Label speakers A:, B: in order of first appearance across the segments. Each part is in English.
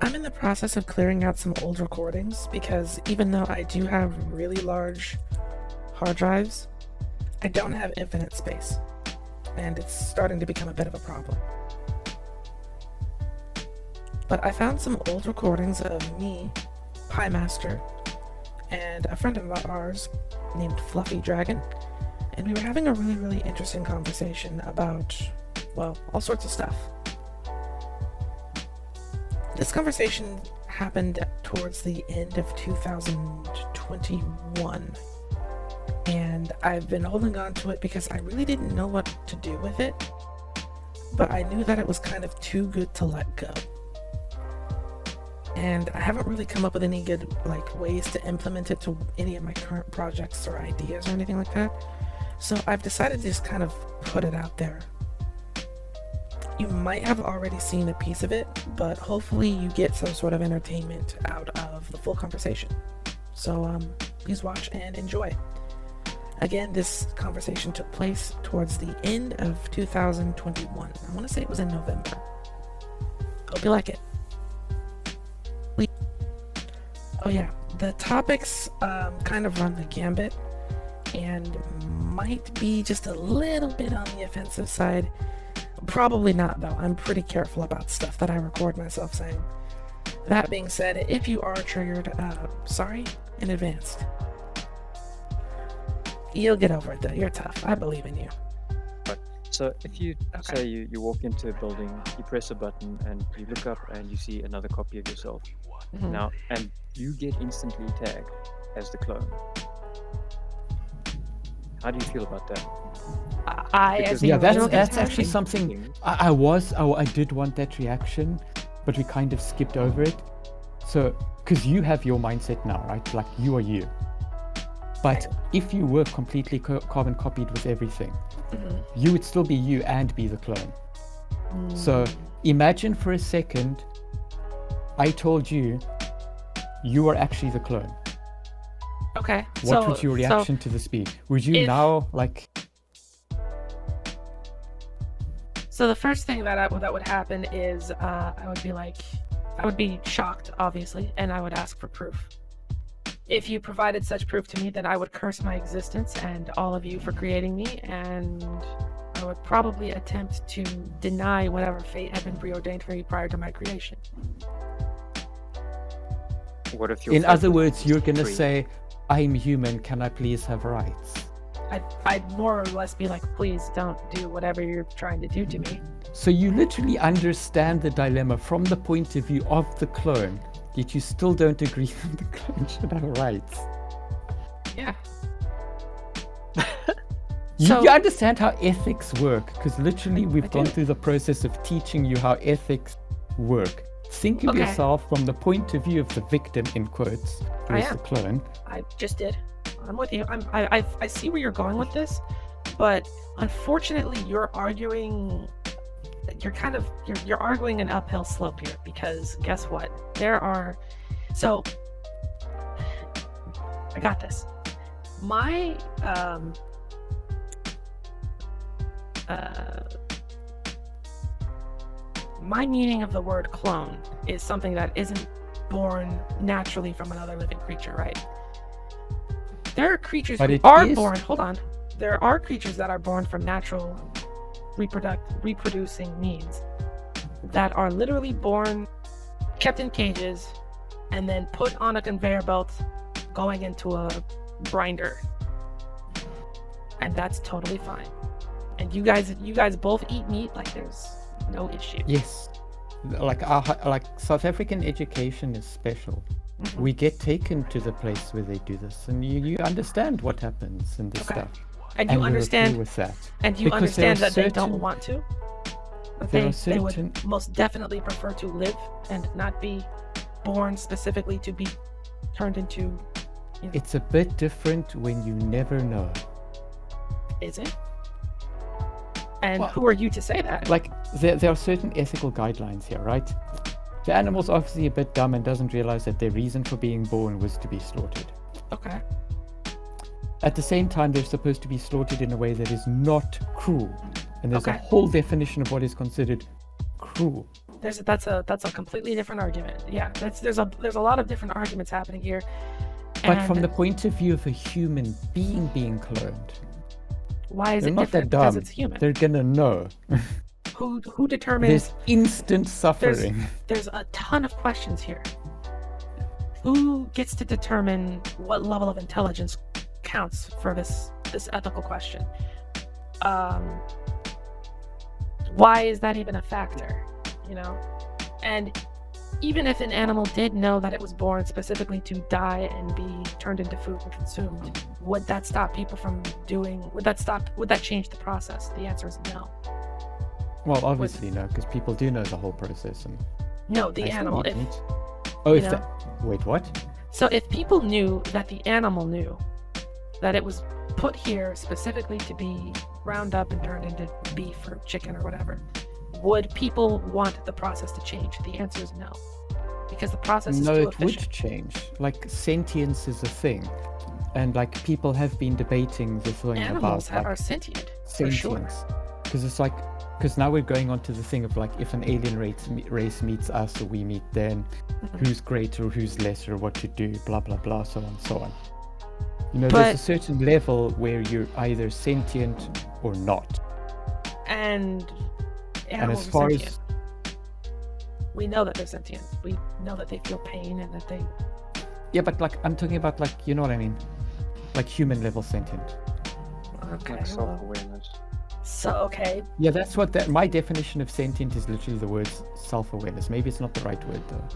A: I'm in the process of clearing out some old recordings because even though I do have really large hard drives, I don't have infinite space, and it's starting to become a bit of a problem. But I found some old recordings of me, Pie Master, and a friend of ours named Fluffy Dragon, and we were having a really interesting conversation about, well, all sorts of stuff. This conversation happened towards the end of 2021, and I've been holding on to it because I really didn't know what to do with it, but I knew that it was kind of too good to let go. And I haven't really come up with any good ways to implement it to any of my current projects or ideas or anything like that. So I've decided to just kind of put it out there. You might have already seen a piece of it, but hopefully you get some sort of entertainment out of the full conversation. So please watch and enjoy. Again, this conversation took place towards the end of 2021. I want to say it was in November. Hope you like it. Oh yeah, the topics kind of run the gambit and might be just a little bit on the offensive side. Probably not though. I'm pretty careful about stuff that I record myself saying. That being said, if you are triggered, sorry in advance. You'll get over it though. You're tough. I believe in you.
B: So if you say you walk into a building, you press a button and you look up and you see another copy of yourself.
A: Mm-hmm.
B: Now, and you get instantly tagged as the clone. How do you feel about that?
C: That's actually something I did want that reaction, but we kind of skipped over it. So, because you have your mindset now, right? Like you are you. But if you were completely carbon copied with everything, you would still be you and be the clone. So imagine for a second, I told you, you are actually the clone.
A: Okay.
C: What would your reaction to this be? Would you now
A: So the first thing that would happen is I would be shocked, obviously, and I would ask for proof. If you provided such proof to me, then I would curse my existence and all of you for creating me, and I would probably attempt to deny whatever fate had been preordained for me prior to my creation.
B: What if
C: in other words, you're going to say, I'm human, can I please have rights?
A: I'd more or less be like, please don't do whatever you're trying to do to me.
C: So you literally understand the dilemma from the point of view of the clone, yet you still don't agree that the clone should have rights.
A: Yeah.
C: You understand how ethics work, because literally we've gone through the process of teaching you how ethics work. Think of yourself from the point of view of the victim, in quotes, who is the clone.
A: I just did. I'm with you. I see where you're going with this, but unfortunately you're arguing an uphill slope here, because guess what? I got this. My meaning of the word clone is something that isn't born naturally from another living creature, right? There are creatures There are creatures that are born from natural reproducing means that are literally born, kept in cages, and then put on a conveyor belt going into a grinder. And that's totally fine. And you guys both eat meat, like there's no issue.
C: Yes. Like South African education is special. Mm-hmm. We get taken to the place where they do this, and you understand what happens in this stuff.
A: And you understand
C: with that.
A: And you understand that they don't want to. They would most definitely prefer to live and not be born specifically to be turned into.
C: It's a bit different when you never know.
A: Is it? And who are you to say that?
C: Like, there are certain ethical guidelines here, right? The animal's obviously a bit dumb and doesn't realize that their reason for being born was to be slaughtered.
A: Okay.
C: At the same time, they're supposed to be slaughtered in a way that is not cruel. And there's a whole definition of what is considered cruel.
A: That's a completely different argument. Yeah, there's a lot of different arguments happening here.
C: But from
A: And
C: the point of view of a human being cloned,
A: why is
C: they're
A: it
C: not
A: different?
C: that
A: Because
C: dumb.
A: it's human.
C: They're gonna know.
A: Who determines?
C: There's instant suffering.
A: There's a ton of questions here. Who gets to determine what level of intelligence counts for this ethical question? Why is that even a factor? You know, and even if an animal did know that it was born specifically to die and be turned into food and consumed, would that stop people from doing? Would that change the process? The answer is no.
C: Well, obviously no, because people do know the whole process. And
A: No, the animal.
C: Wait, what?
A: So if people knew that the animal knew that it was put here specifically to be ground up and turned into beef or chicken or whatever, would people want the process to change? The answer is no, because the process is too efficient.
C: No, it would change. Like, sentience is a thing, and like people have been debating the thing
A: Animals
C: about
A: are sentient, for
C: sentience,
A: sure.
C: because it's like, because now we're going on to the thing of like, if an alien race meets us or we meet them, who's greater, who's lesser, what to do, blah blah blah, so on so on. You know, there's a certain level where you're either sentient or not.
A: And
C: And
A: animals
C: as far
A: are
C: as
A: sentient. We know that they're sentient. We know that they feel pain and that they.
C: yeah, but like I'm talking about, like, you know what I mean, like human level sentient.
A: Okay.
B: Like
A: Well,
B: self-awareness.
A: so okay.
C: Yeah, that's what my definition of sentient is. Literally the word self-awareness. Maybe it's not the right word though.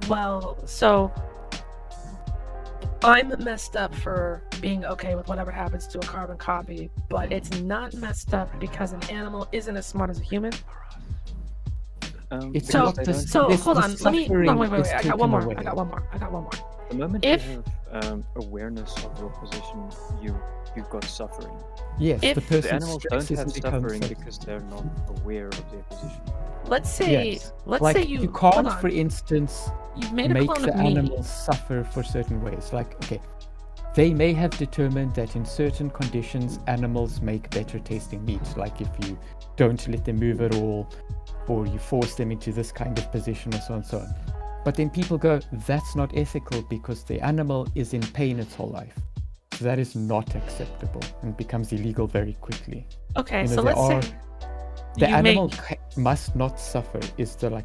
A: Well, so I'm messed up for being okay with whatever happens to a carbon copy, but it's not messed up because an animal isn't as smart as a human.
C: It's
A: So-
C: not the,
A: So
C: this,
A: hold
C: the
A: on, let me.
C: suffering
A: No, wait.
C: is
A: I got
C: taken
A: one more.
C: away.
A: I got one more.
B: the moment
A: if-
B: you have awareness of your position, you've got suffering.
C: Yes,
A: If-
C: the
B: The
C: person
B: animals don't
C: stresses
B: have
C: and becomes
B: suffering
C: sick.
B: because they're not aware of their position.
A: Let's say.
C: Yes.
A: Let's
C: Like,
A: say
C: you
A: hold
C: can't,
A: on.
C: for instance,
A: You've made a
C: make
A: clone
C: the
A: of me.
C: animals suffer for certain ways. Like, okay, they may have determined that in certain conditions animals make better tasting meat, like if you don't let them move at all, or you force them into this kind of position, or so on and so on. But then people go, that's not ethical because the animal is in pain its whole life. So that is not acceptable and becomes illegal very quickly.
A: Okay,
C: You know,
A: so
C: there
A: let's say
C: The
A: you
C: animal
A: make.
C: must not suffer is the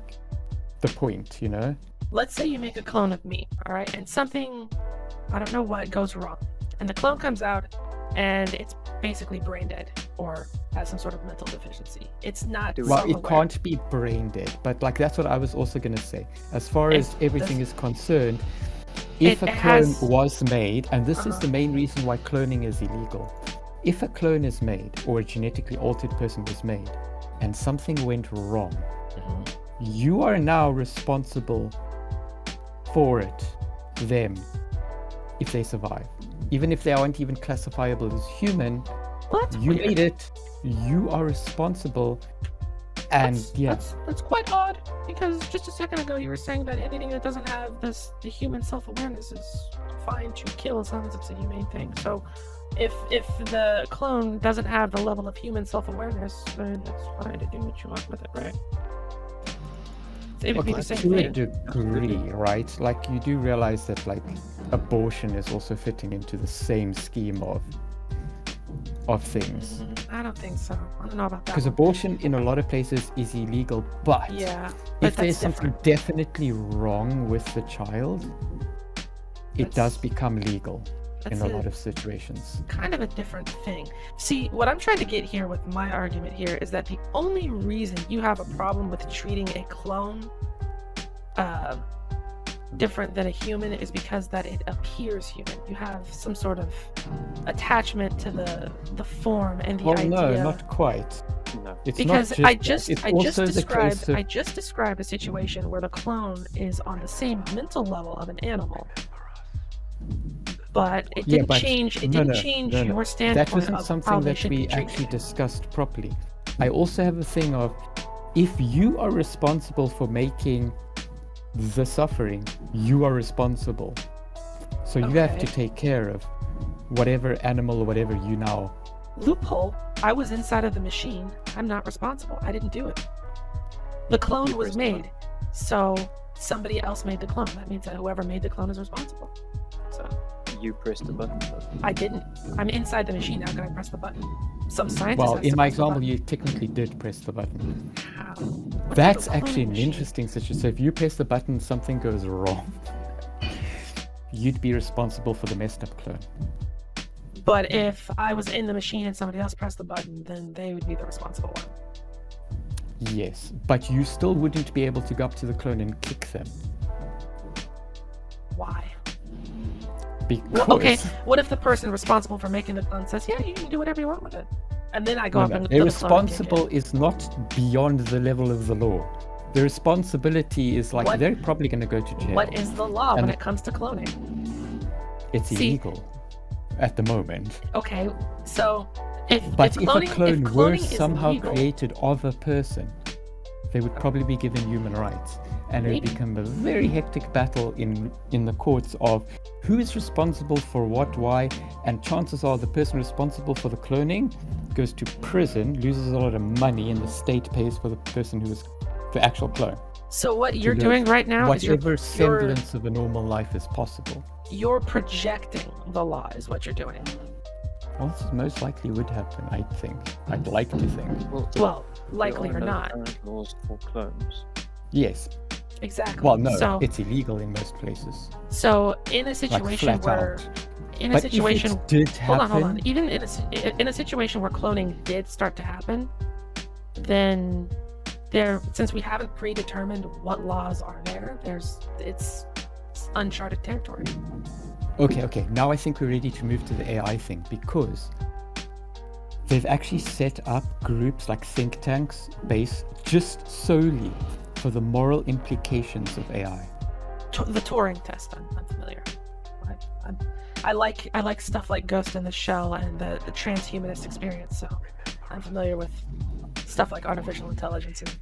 C: point, you know?
A: Let's say you make a clone of me, all right, and something, I don't know what, goes wrong, and the clone comes out, and it's basically brain dead or has some sort of mental deficiency. It's not.
C: Well, it
A: self-aware.
C: can't be brain dead, but like that's what I was also going to say. As far as everything is concerned, if
A: It
C: a clone
A: has-
C: was made, and this is
A: Uh-huh.
C: the main reason why cloning is illegal. If a clone is made or a genetically altered person was made and something went wrong,
A: Mhm.
C: you are now responsible for it, them, if they survive. Even if they aren't even classifiable as human,
A: Well, that's
C: you
A: weird.
C: made it, you are responsible. And
A: that's quite odd, because just a second ago you were saying that anything that doesn't have the human self-awareness is fine to kill as long as it's a humane thing. So if the clone doesn't have the level of human self-awareness, then it's fine to do what you want with it, right? It would be the same
C: to a
A: thing.
C: degree, right? Like, you do realize that like abortion is also fitting into the same scheme of things.
A: I don't think so. I don't know about that.
C: Because
A: one.
C: abortion in a lot of places is illegal, but
A: Yeah, but
C: if there's
A: that's
C: something
A: different.
C: definitely wrong with the child, it does become legal in
A: That's
C: a lot of situations.
A: kind of a different thing. See, what I'm trying to get here with my argument here is that the only reason you have a problem with treating a clone different than a human is because that it appears human. You have some sort of attachment to the form and the
C: Well,
A: idea.
C: no, not quite.
B: No.
C: It's
A: Because
C: not
A: I
C: just
A: just
C: that. It's also the case of
A: I just described a situation where the clone is on the same mental level of an animal, but it
C: Yeah,
A: didn't
C: but
A: change. It
C: no,
A: didn't
C: no,
A: change
C: no, no.
A: your standpoint
C: That wasn't
A: of
C: something
A: how they
C: that
A: should be
C: we
A: treated.
C: actually discussed properly. I also have a thing of, if you are responsible for making the suffering, you are responsible. So you have to
A: Okay.
C: take care of whatever animal or whatever you now.
A: Loophole. I was inside of the machine. I'm not responsible. I didn't do it. The clone
B: You
A: was
B: pressed the button.
A: made, so somebody else made the clone. That means that whoever made the clone is responsible. So
B: You pressed the button.
A: I didn't. I'm inside the machine. How can I press the button? Some scientist
C: Well,
A: has
C: in
A: to
C: my
A: press the
C: example,
A: button.
C: you technically did press the button.
A: How?
C: That's
A: What type of
C: actually
A: cloning
C: an
A: machine?
C: interesting situation. So if you press the button, something goes wrong. You'd be responsible for the messed up clone.
A: But if I was in the machine and somebody else pressed the button, then they would be the responsible one.
C: Yes, but you still wouldn't be able to go up to the clone and kick them.
A: Why?
C: Because
A: Well, okay, what if the person responsible for making the clone says, yeah, you can do whatever you want with it? And then I go
C: No,
A: up
C: no,
A: and
C: their
A: put the clone and kick it.
C: responsible is not beyond the level of the law. The responsibility is like
A: What-
C: they're probably going to go to jail.
A: What is the law when
C: And-
A: it comes to cloning?
C: It's
A: See-
C: illegal at the moment.
A: Okay, so
C: But if a
A: cloning,
C: clone
A: if
C: were
A: cloning is
C: somehow
A: legal,
C: created of a person, they would probably be given human rights. And it would
A: Maybe.
C: become a very hectic battle in the courts of who is responsible for what, why, and chances are the person responsible for the cloning goes to prison, loses a lot of money, and the state pays for the person who was the actual clone.
A: So what you're
C: live
A: doing right now is
C: Whatever
A: you're
C: semblance of a normal life is possible.
A: projecting the law is what you're doing.
C: Well, this most likely would happen, I think. I'd like to think.
A: Well,
B: there
A: likely
B: are
A: or
B: no
A: not.
B: current laws for clones.
C: Yes.
A: Exactly.
C: Well, no,
A: So,
C: it's illegal in most places.
A: so in a situation
C: flat
A: where,
C: out.
A: in a
C: But
A: situation,
C: if it did happen,
A: hold on. Even in a situation where cloning did start to happen, then since we haven't predetermined what laws are there, it's uncharted territory.
C: Okay. Now I think we're ready to move to the AI thing because they've actually set up groups like think tanks based just solely for the moral implications of AI.
A: The Turing test, I'm familiar. I like stuff like Ghost in the Shell and the transhumanist experience, so I'm familiar with stuff like artificial intelligence and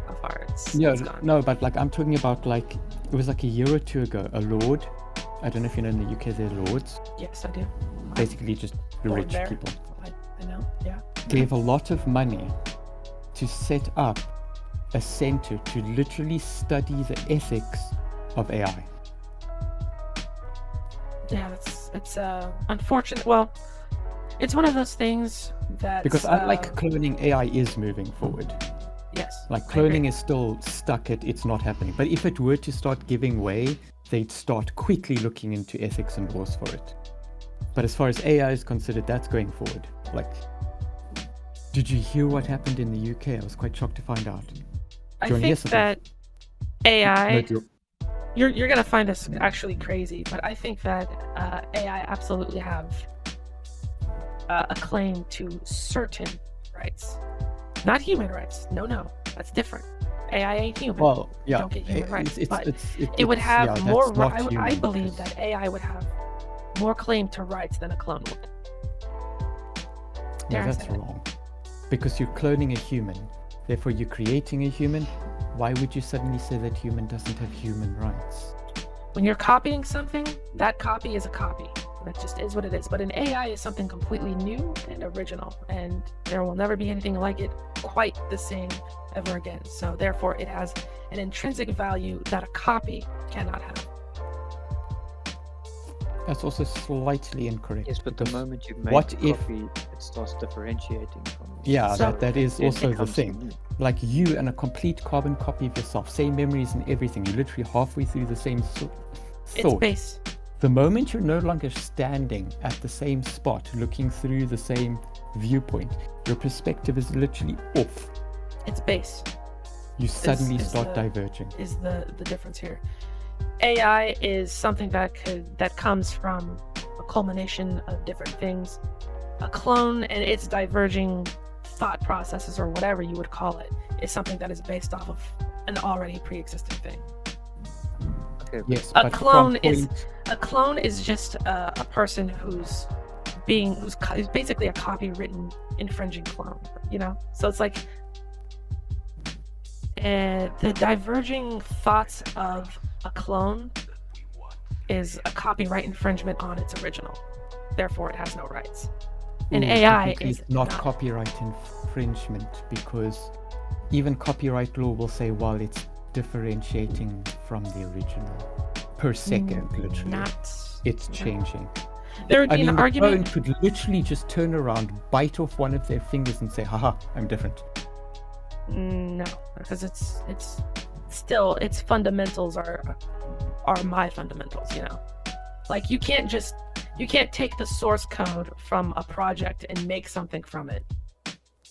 A: how far it's gone.
C: No, but like I'm talking about like it was like a year or two ago, a lord. I don't know if you know in the UK they're lords,
A: Yes, I do.
C: basically just the
A: Born
C: rich
A: there.
C: people.
A: I know. Yeah.
C: Gave a lot of money to set up a center to literally study the ethics of AI.
A: Yeah, it's unfortunate. Well, it's one of those things that
C: Because unlike cloning, AI is moving forward.
A: yes,
C: Like
A: I agree.
C: cloning is still stuck at it's not happening. But if it were to start giving way, they'd start quickly looking into ethics and laws for it. But as far as AI is considered, that's going forward. Like, did you hear what happened in the UK? I was quite shocked to find out.
A: I
C: Join
A: think
C: yesterday.
A: that AI.
C: No, do-
A: You're gonna find this actually crazy, but I think that AI absolutely have a claim to certain rights, not human rights. No, that's different. AI ain't human.
C: Well, yeah,
A: Don't get human rights, but
C: it
A: it would
C: it's-
A: have
C: yeah,
A: more.
C: that's not
A: I
C: human,
A: believe
C: because-
A: that AI would have more claim to rights than a clone would.
C: No,
A: Dare I
C: that's
A: say it?
C: wrong. Because you're cloning a human. Therefore, you're creating a human. Why would you suddenly say that human doesn't have human rights?
A: When you're copying something, that copy is a copy. That just is what it is. But an AI is something completely new and original, and there will never be anything like it quite the same ever again. So therefore, it has an intrinsic value that a copy cannot have.
C: That's also slightly incorrect.
B: Yes, but the
C: because-
B: moment you make
C: what
B: a
C: if-
B: copy, it starts differentiating from
C: Yeah,
A: So-
C: that is
B: it
C: also the
B: becomes
C: thing.
B: unique.
C: Like you and a complete carbon copy of yourself, same memories and everything. You're literally halfway through the same
A: It's
C: thought.
A: base.
C: The moment you're no longer standing at the same spot, looking through the same viewpoint, your perspective is literally off.
A: It's base.
C: You suddenly
A: is
C: start
A: the-
C: diverging.
A: Is the difference here? AI is something that comes from a culmination of different things. A clone and its diverging thought processes, or whatever you would call it, is something that is based off of an already pre-existing thing.
B: Okay,
C: Yes,
A: A
C: but
A: clone
C: from
A: is
C: point-
A: a clone is just a person who's basically a copywritten infringing clone, you know. So it's like the diverging thoughts of a clone is a copyright infringement on its original. Therefore, it has no rights. An
C: Ooh,
A: AI
C: technically
A: is
C: it's not
A: not.
C: copyright infringement because even copyright law will say, well, it's differentiating from the original per second, literally. It's changing.
A: There would be an
C: the
A: argument.
C: clone could literally just turn around, bite off one of their fingers, and say, haha, I'm different.
D: No, because it's still its fundamentals are my fundamentals, you know. Like you can't take the source code from a project and make something from it,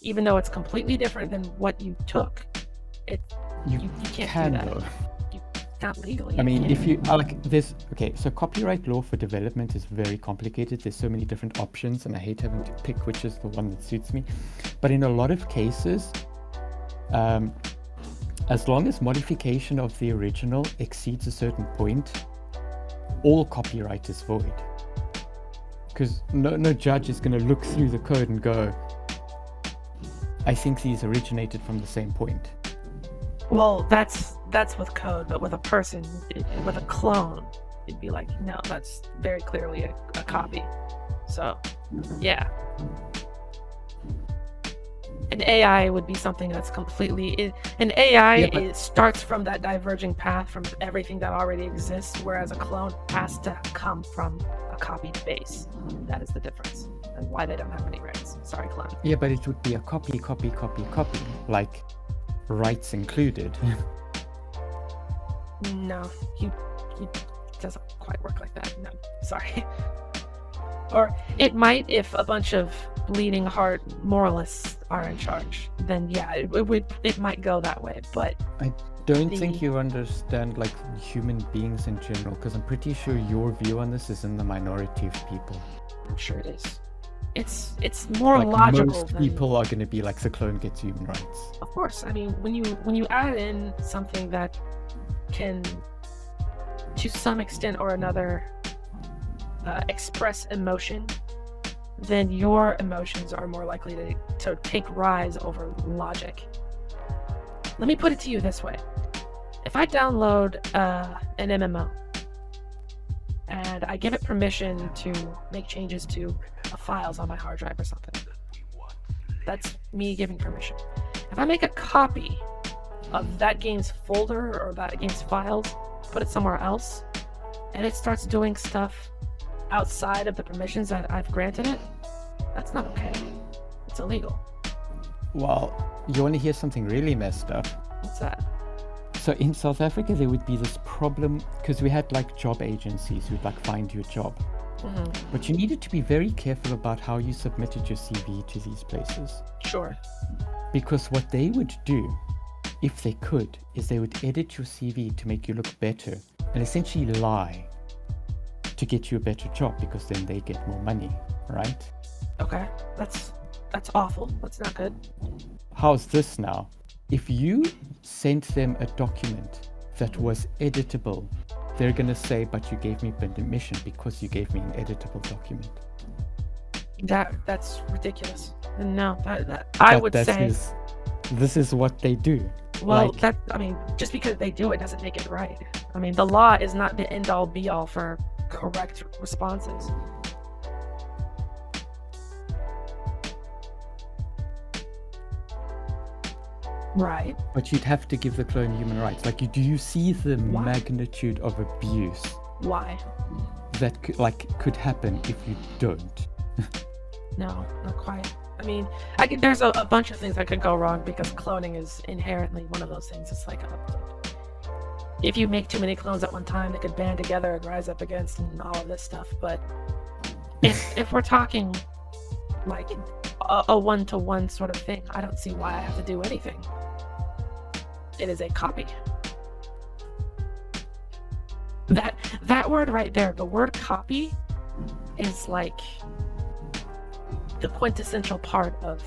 D: even though it's completely different than what you took. You can't do that.
C: Though.
D: Not legally.
C: I mean, if you like this, okay, so copyright law for development is very complicated. There's so many different options, and I hate having to pick which is the one that suits me. But in a lot of cases, as long as modification of the original exceeds a certain point, all copyright is void. Because no judge is going to look through the code and go, I think these originated from the same point.
D: Well, that's with code, but with a person, with a clone, it'd be like, no, that's very clearly a copy. So, yeah. An AI would be something that's completely... An AI it starts from that diverging path from everything that already exists, whereas a clone has to come from a copied base. That is the difference, and why they don't have any rights. Sorry, clone.
C: Yeah, but it would be a copy, like rights included.
D: No, it doesn't quite work like that. No, sorry. Or it might if a bunch of bleeding heart moralists are in charge. Then yeah, it might go that way. But
C: I don't think you understand like human beings in general, because I'm pretty sure your view on this is in the minority of people.
D: I'm sure it is. It's more
C: like
D: logical.
C: Most people are going to be like, the clone gets human rights.
D: Of course, I mean when you add in something that can, to some extent or another, express emotion, then your emotions are more likely to take rise over logic. Let me put it to you this way. If I download an MMO and I give it permission to make changes to files on my hard drive or something, that's me giving permission. If I make a copy of that game's folder or that game's files, put it somewhere else, and it starts doing stuff outside of the permissions that I've granted it, that's not okay. It's illegal.
C: Well, you want to hear something really messed up?
D: What's that?
C: So in South Africa, there would be this problem, because we had like job agencies who'd like find you a job.
D: Mm-hmm.
C: But you needed to be very careful about how you submitted your CV to these places.
D: Sure.
C: Because what they would do, if they could, is they would edit your CV to make you look better and essentially lie to get you a better job, because then they get more money, right?
D: Okay, that's awful. That's not good.
C: How's this now? If you sent them a document that was editable, they're going to say, but you gave me permission because you gave me an editable document.
D: That's ridiculous. No, I would say...
C: This is what they do.
D: Well, just because they do it doesn't make it right. I mean, the law is not the end-all be-all for correct responses. Right.
C: But you'd have to give the clone human rights. Like, do you see the magnitude of abuse?
D: Why?
C: That could happen if you don't.
D: No, not quite. I mean, there's a bunch of things that could go wrong, because cloning is inherently one of those things. It's like if you make too many clones at one time, they could band together and rise up against and all of this stuff. But if we're talking like a one-to-one sort of thing, I don't see why I have to do anything. It is a copy. That word right there, the word copy, is like the quintessential part of...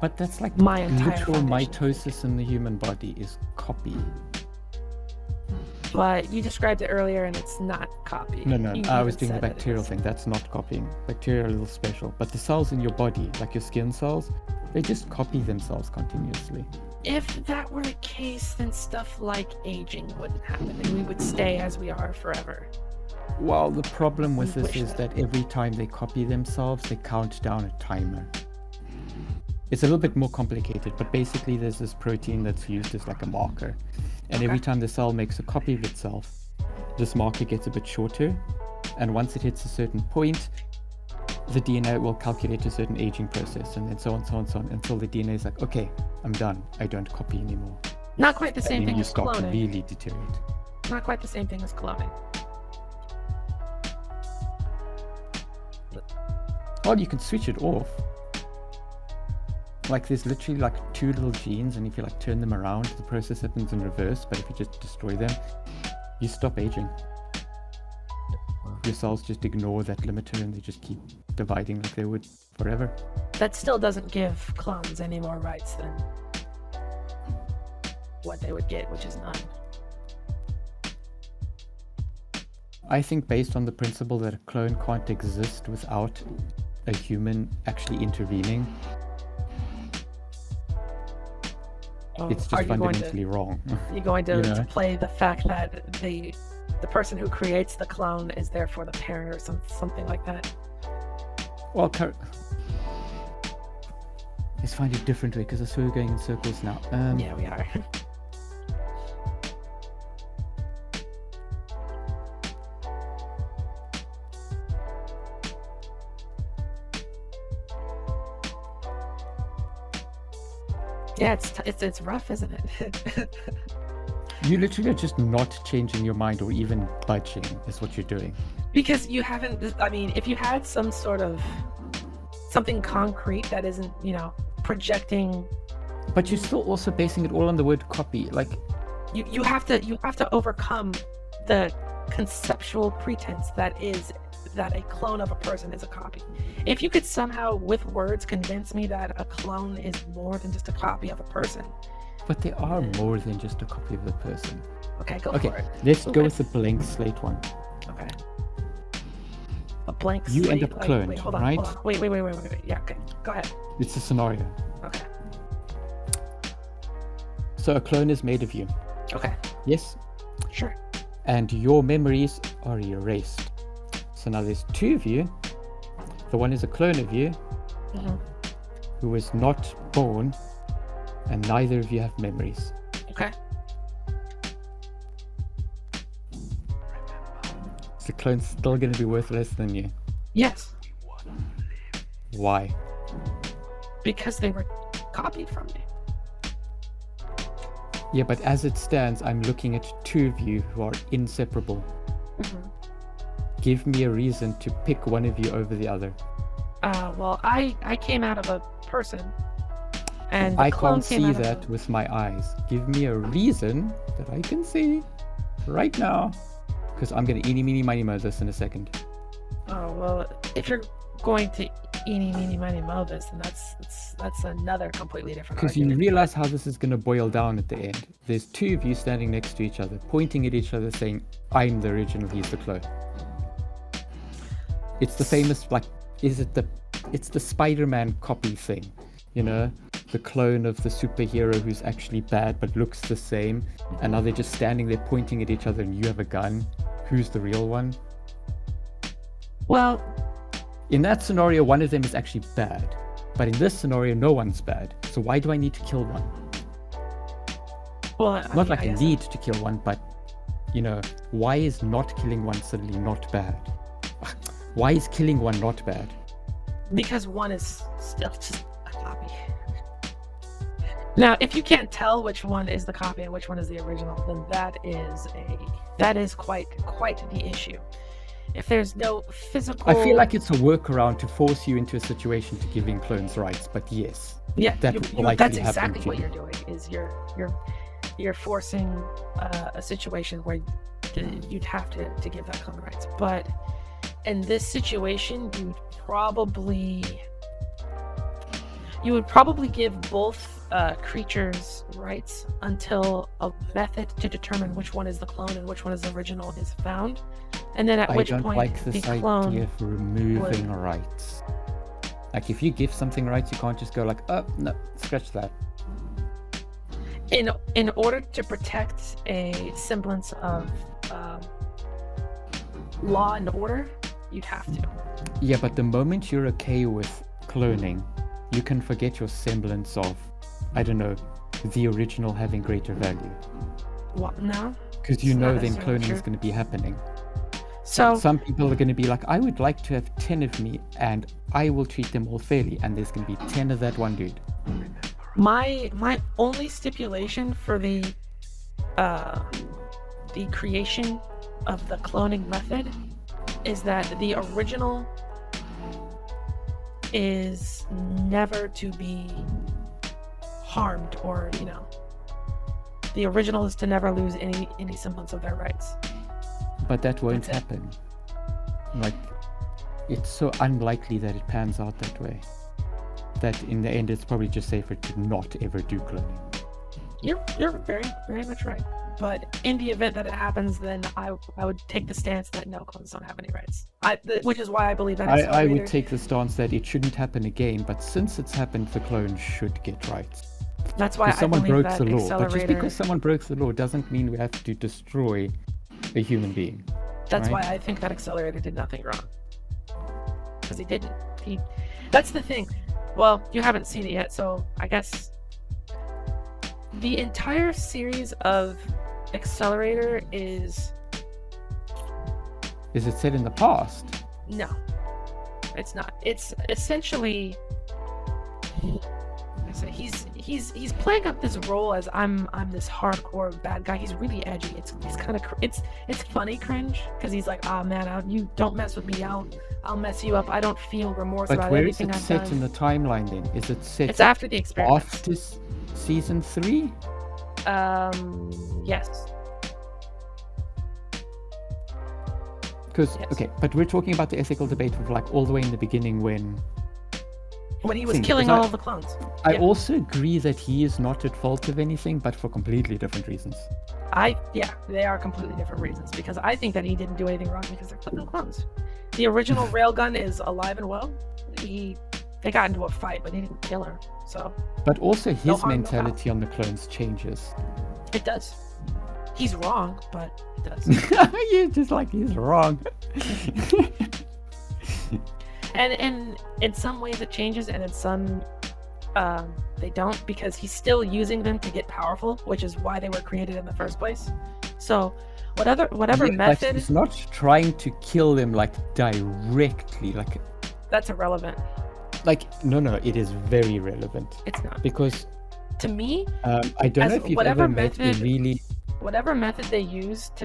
C: But that's like
D: my entire
C: literal
D: foundation.
C: mitosis in the human body is copy.
D: But you described it earlier, and it's not copy.
C: No,
D: You
C: I was
D: even
C: doing the
D: said
C: bacterial thing. That's not copying. Bacteria are a little special. But the cells in your body, like your skin cells, they just copy themselves continuously.
D: If that were the case, then stuff like aging wouldn't happen, and we would stay as we are forever.
C: Well, the problem with this
D: Wish
C: is that every time they copy themselves, they count down a timer. It's a little bit more complicated, but basically there's this protein that's used as like a marker. And every time the cell makes a copy of itself, this marker gets a bit shorter. And once it hits a certain point, the DNA will calculate a certain aging process, and then so on, until the DNA is like, okay, I'm done. I don't copy anymore.
D: Not quite the same
C: And then
D: thing
C: you
D: as
C: start to
D: cloning.
C: really deteriorate.
D: Not quite the same thing as cloning.
C: Well, you can switch it off. Like there's literally like 2 little genes, and if you like turn them around, the process happens in reverse. But if you just destroy them, you stop aging. Your cells just ignore that limiter and they just keep dividing like they would forever.
D: That still doesn't give clones any more rights than what they would get, which is none.
C: I think based on the principle that a clone can't exist without a human actually intervening, it's
D: Are
C: just
D: you going
C: fundamentally wrong.
D: You're going to,
C: You know?
D: to play the fact that the person who creates the clone is therefore the parent or something like that.
C: Well, let's find a different way because I swear we're going in circles now.
D: Yeah, we are. Yeah, it's rough, isn't it?
C: You literally are just not changing your mind or even budging is what you're doing.
D: Because you haven't. I mean, if you had some sort of something concrete that isn't, projecting.
C: But you're still also basing it all on the word copy. Like,
D: You have to overcome the conceptual pretense that a clone of a person is a copy. If you could somehow with words convince me that a clone is more than just a copy of a person.
C: but they are more than just a copy of the person.
D: Okay, go
C: Okay,
D: for it.
C: let's go
D: Okay.
C: with the blank slate one.
D: Okay. A blank
C: You
D: slate.
C: end up cloned,
D: wait, hold on,
C: right?
D: hold on. Wait. Yeah, okay. Go ahead.
C: It's a scenario.
D: Okay.
C: So a clone is made of you.
D: Okay.
C: Yes?
D: Sure.
C: And your memories are erased. So now there's 2 of you. The one is a clone of you
D: hmm
C: who was not born, and neither of you have memories.
D: Okay.
C: Is the clone still going to be worth less than you?
D: Yes.
C: Why?
D: Because they were copied from me.
C: Yeah, but as it stands, I'm looking at 2 of you who are inseparable.
D: hmm
C: Give me a reason to pick one of you over the other.
D: Well, I came out of a person, and the
C: I
D: clone
C: can't
D: came
C: see
D: out
C: that
D: of
C: with my eyes. Give me a reason that I can see right now. Because I'm going to eeny, meeny, miny, moe this in a second.
D: Oh well, if you're going to eeny, meeny, miny, moe this, then that's another completely different
C: Because you
D: argument.
C: realize how this is going to boil down at the end. There's 2 of you standing next to each other, pointing at each other saying, I'm the original, he's the clone. It's the famous, it's the Spider-Man copy thing, the clone of the superhero who's actually bad but looks the same, and now they're just standing there pointing at each other and you have a gun. Who's the real one?
D: Well,
C: In that scenario, one of them is actually bad, but in this scenario, no one's bad. So why do I need to kill one? Not like I
D: guess-
C: need to kill one, but, why is not killing one suddenly not bad? Why is killing one not bad?
D: Because one is still just a copy. Now, if you can't tell which one is the copy and which one is the original, then that is quite the issue. If there's no physical,
C: I feel like it's a workaround to force you into a situation to giving clones rights, but yes.
D: yeah,
C: that will likely
D: that's
C: happen
D: exactly
C: to
D: what
C: you.
D: you're doing. Is you're forcing a situation where you'd have to give that clone rights, but in this situation, you would probably give both creatures rights until a method to determine which one is the clone and which one is the original is found, and then at
C: I
D: which
C: don't
D: point
C: like
D: the
C: this
D: clone
C: idea of removing rights. Like, if you give something rights, you can't just go like, oh, no, scratch that.
D: in order to protect a semblance of law and order, you'd have to.
C: Yeah, but the moment you're okay with cloning, you can forget your semblance of, I don't know, the original having greater value.
D: What? No.
C: Because you
D: It's
C: know
D: not
C: then
D: necessarily
C: cloning
D: true.
C: is going to be happening.
D: So
C: Some people are going to be like, I would like to have 10 of me, and I will treat them all fairly, and there's going to be 10 of that one dude.
D: my only stipulation for the creation of the cloning method is that the original is never to be harmed, or the original is to never lose any semblance of their rights.
C: But that won't
D: That's it.
C: happen. Like, it's so unlikely that it pans out that way, that in the end it's probably just safer to not ever do cloning.
D: You're very, very much right. But in the event that it happens, then I would take the stance that no, clones don't have any rights. Which is why I believe that
C: I would
D: Accelerator-
C: take the stance that it shouldn't happen again, but since it's happened, the clone should get rights.
D: That's why
C: Because
D: I
C: someone
D: believe
C: broke
D: that
C: the law. But just
D: Accelerator.
C: because someone broke the law doesn't mean we have to destroy a human being.
D: That's
C: right?
D: why I think that Accelerator did nothing wrong. Because he didn't. That's the thing. Well, you haven't seen it yet, so I guess the entire series of Accelerator is
C: Is it set in the past?
D: no. It's not. It's essentially he's playing up this role as I'm this hardcore bad guy. He's really edgy. It's kind of it's funny cringe because he's like, oh man, you don't mess with me. I'll mess you up. I don't feel remorse
C: But
D: about
C: where is
D: anything
C: it
D: I've
C: set
D: done.
C: in the timeline then? Is it set
D: It's after the experiment.
C: after season 3?
D: Yes.
C: Because,
D: Yes.
C: okay, but we're talking about the ethical debate of like all the way in the beginning when
D: When he was
C: Thing,
D: killing
C: because
D: all of the clones.
C: I
D: Yeah.
C: also agree that he is not at fault of anything, but for completely different reasons.
D: They are completely different reasons because I think that he didn't do anything wrong because they're fucking clones. The original railgun is alive and well. They got into a fight, but he didn't kill her. So
C: But also his
D: No harm, no
C: mentality on the clones changes.
D: it does. He's wrong, but it does.
C: You're just like, he's wrong.
D: And in some ways it changes, and in some they don't, because he's still using them to get powerful, which is why they were created in the first place. So whatever
C: Yeah, but
D: method,
C: he's not trying to kill them like directly.
D: that's irrelevant.
C: No, it is very relevant.
D: It's not.
C: Because
D: To me,
C: I don't know
D: As
C: if you've
D: whatever
C: ever met a
D: method-
C: really...
D: whatever method they use to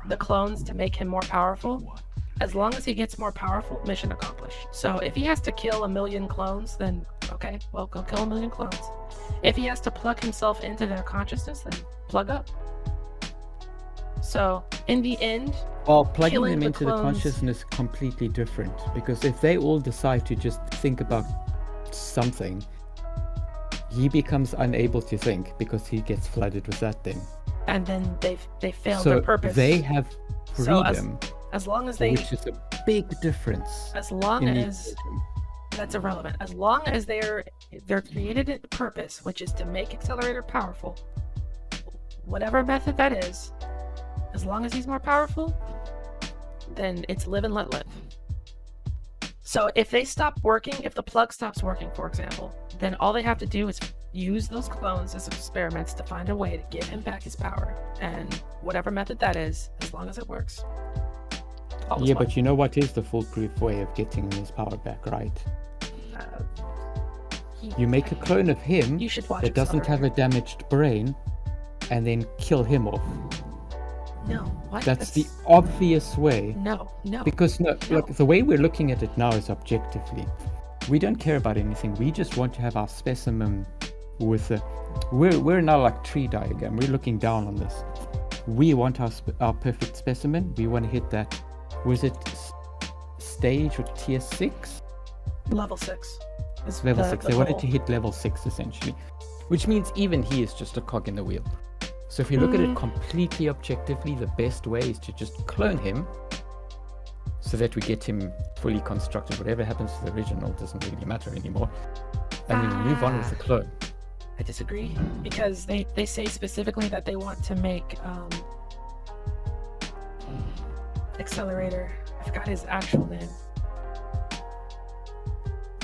D: the clones to make him more powerful, as long as he gets more powerful, mission accomplished. So if he has to kill 1 million clones, then okay, well, go kill 1 million clones. If he has to plug himself into their consciousness, then plug up. So in the end,
C: Well, plugging
D: killing
C: them
D: the
C: into the
D: clones-
C: consciousness is completely different. Because if they all decide to just think about something, he becomes unable to think because he gets flooded with that thing.
D: and then they fail
C: So
D: their purpose.
C: they have
D: So
C: freedom,
D: as long as they,
C: which is a big difference.
D: as long
C: in the
D: as
C: equation.
D: that's irrelevant. As long as they're created in purpose, which is to make Accelerator powerful, whatever method that is, as long as he's more powerful, then it's live and let live. So if they stop working, if the plug stops working, for example, then all they have to do is use those clones as experiments to find a way to give him back his power. And whatever method that is, as long as it works. all is
C: Yeah,
D: well.
C: but you know what is the foolproof way of getting his power back, right?
D: Uh,
C: You make a clone of him
D: you should watch
C: that doesn't have a
D: Accelerator.
C: damaged brain, and then kill him off.
D: No, what?
C: That's the obvious way.
D: No.
C: Because
D: No.
C: look, the way we're looking at it now is objectively. We don't care about anything. We just want to have our specimen with a... We're now like tree diagram. We're looking down on this. We want our perfect specimen. We want to hit that... Was it stage or tier 6?
D: Level 6. Is
C: Level
D: the-
C: 6.
D: the
C: They wanted
D: goal.
C: to hit level 6 essentially. Which means even he is just a cog in the wheel. So if you look at it completely objectively, the best way is to just clone him so that we get him fully constructed. Whatever happens to the original doesn't really matter anymore. And then we move on with the clone.
D: I disagree, because they say specifically that they want to make Accelerator. I forgot his actual name.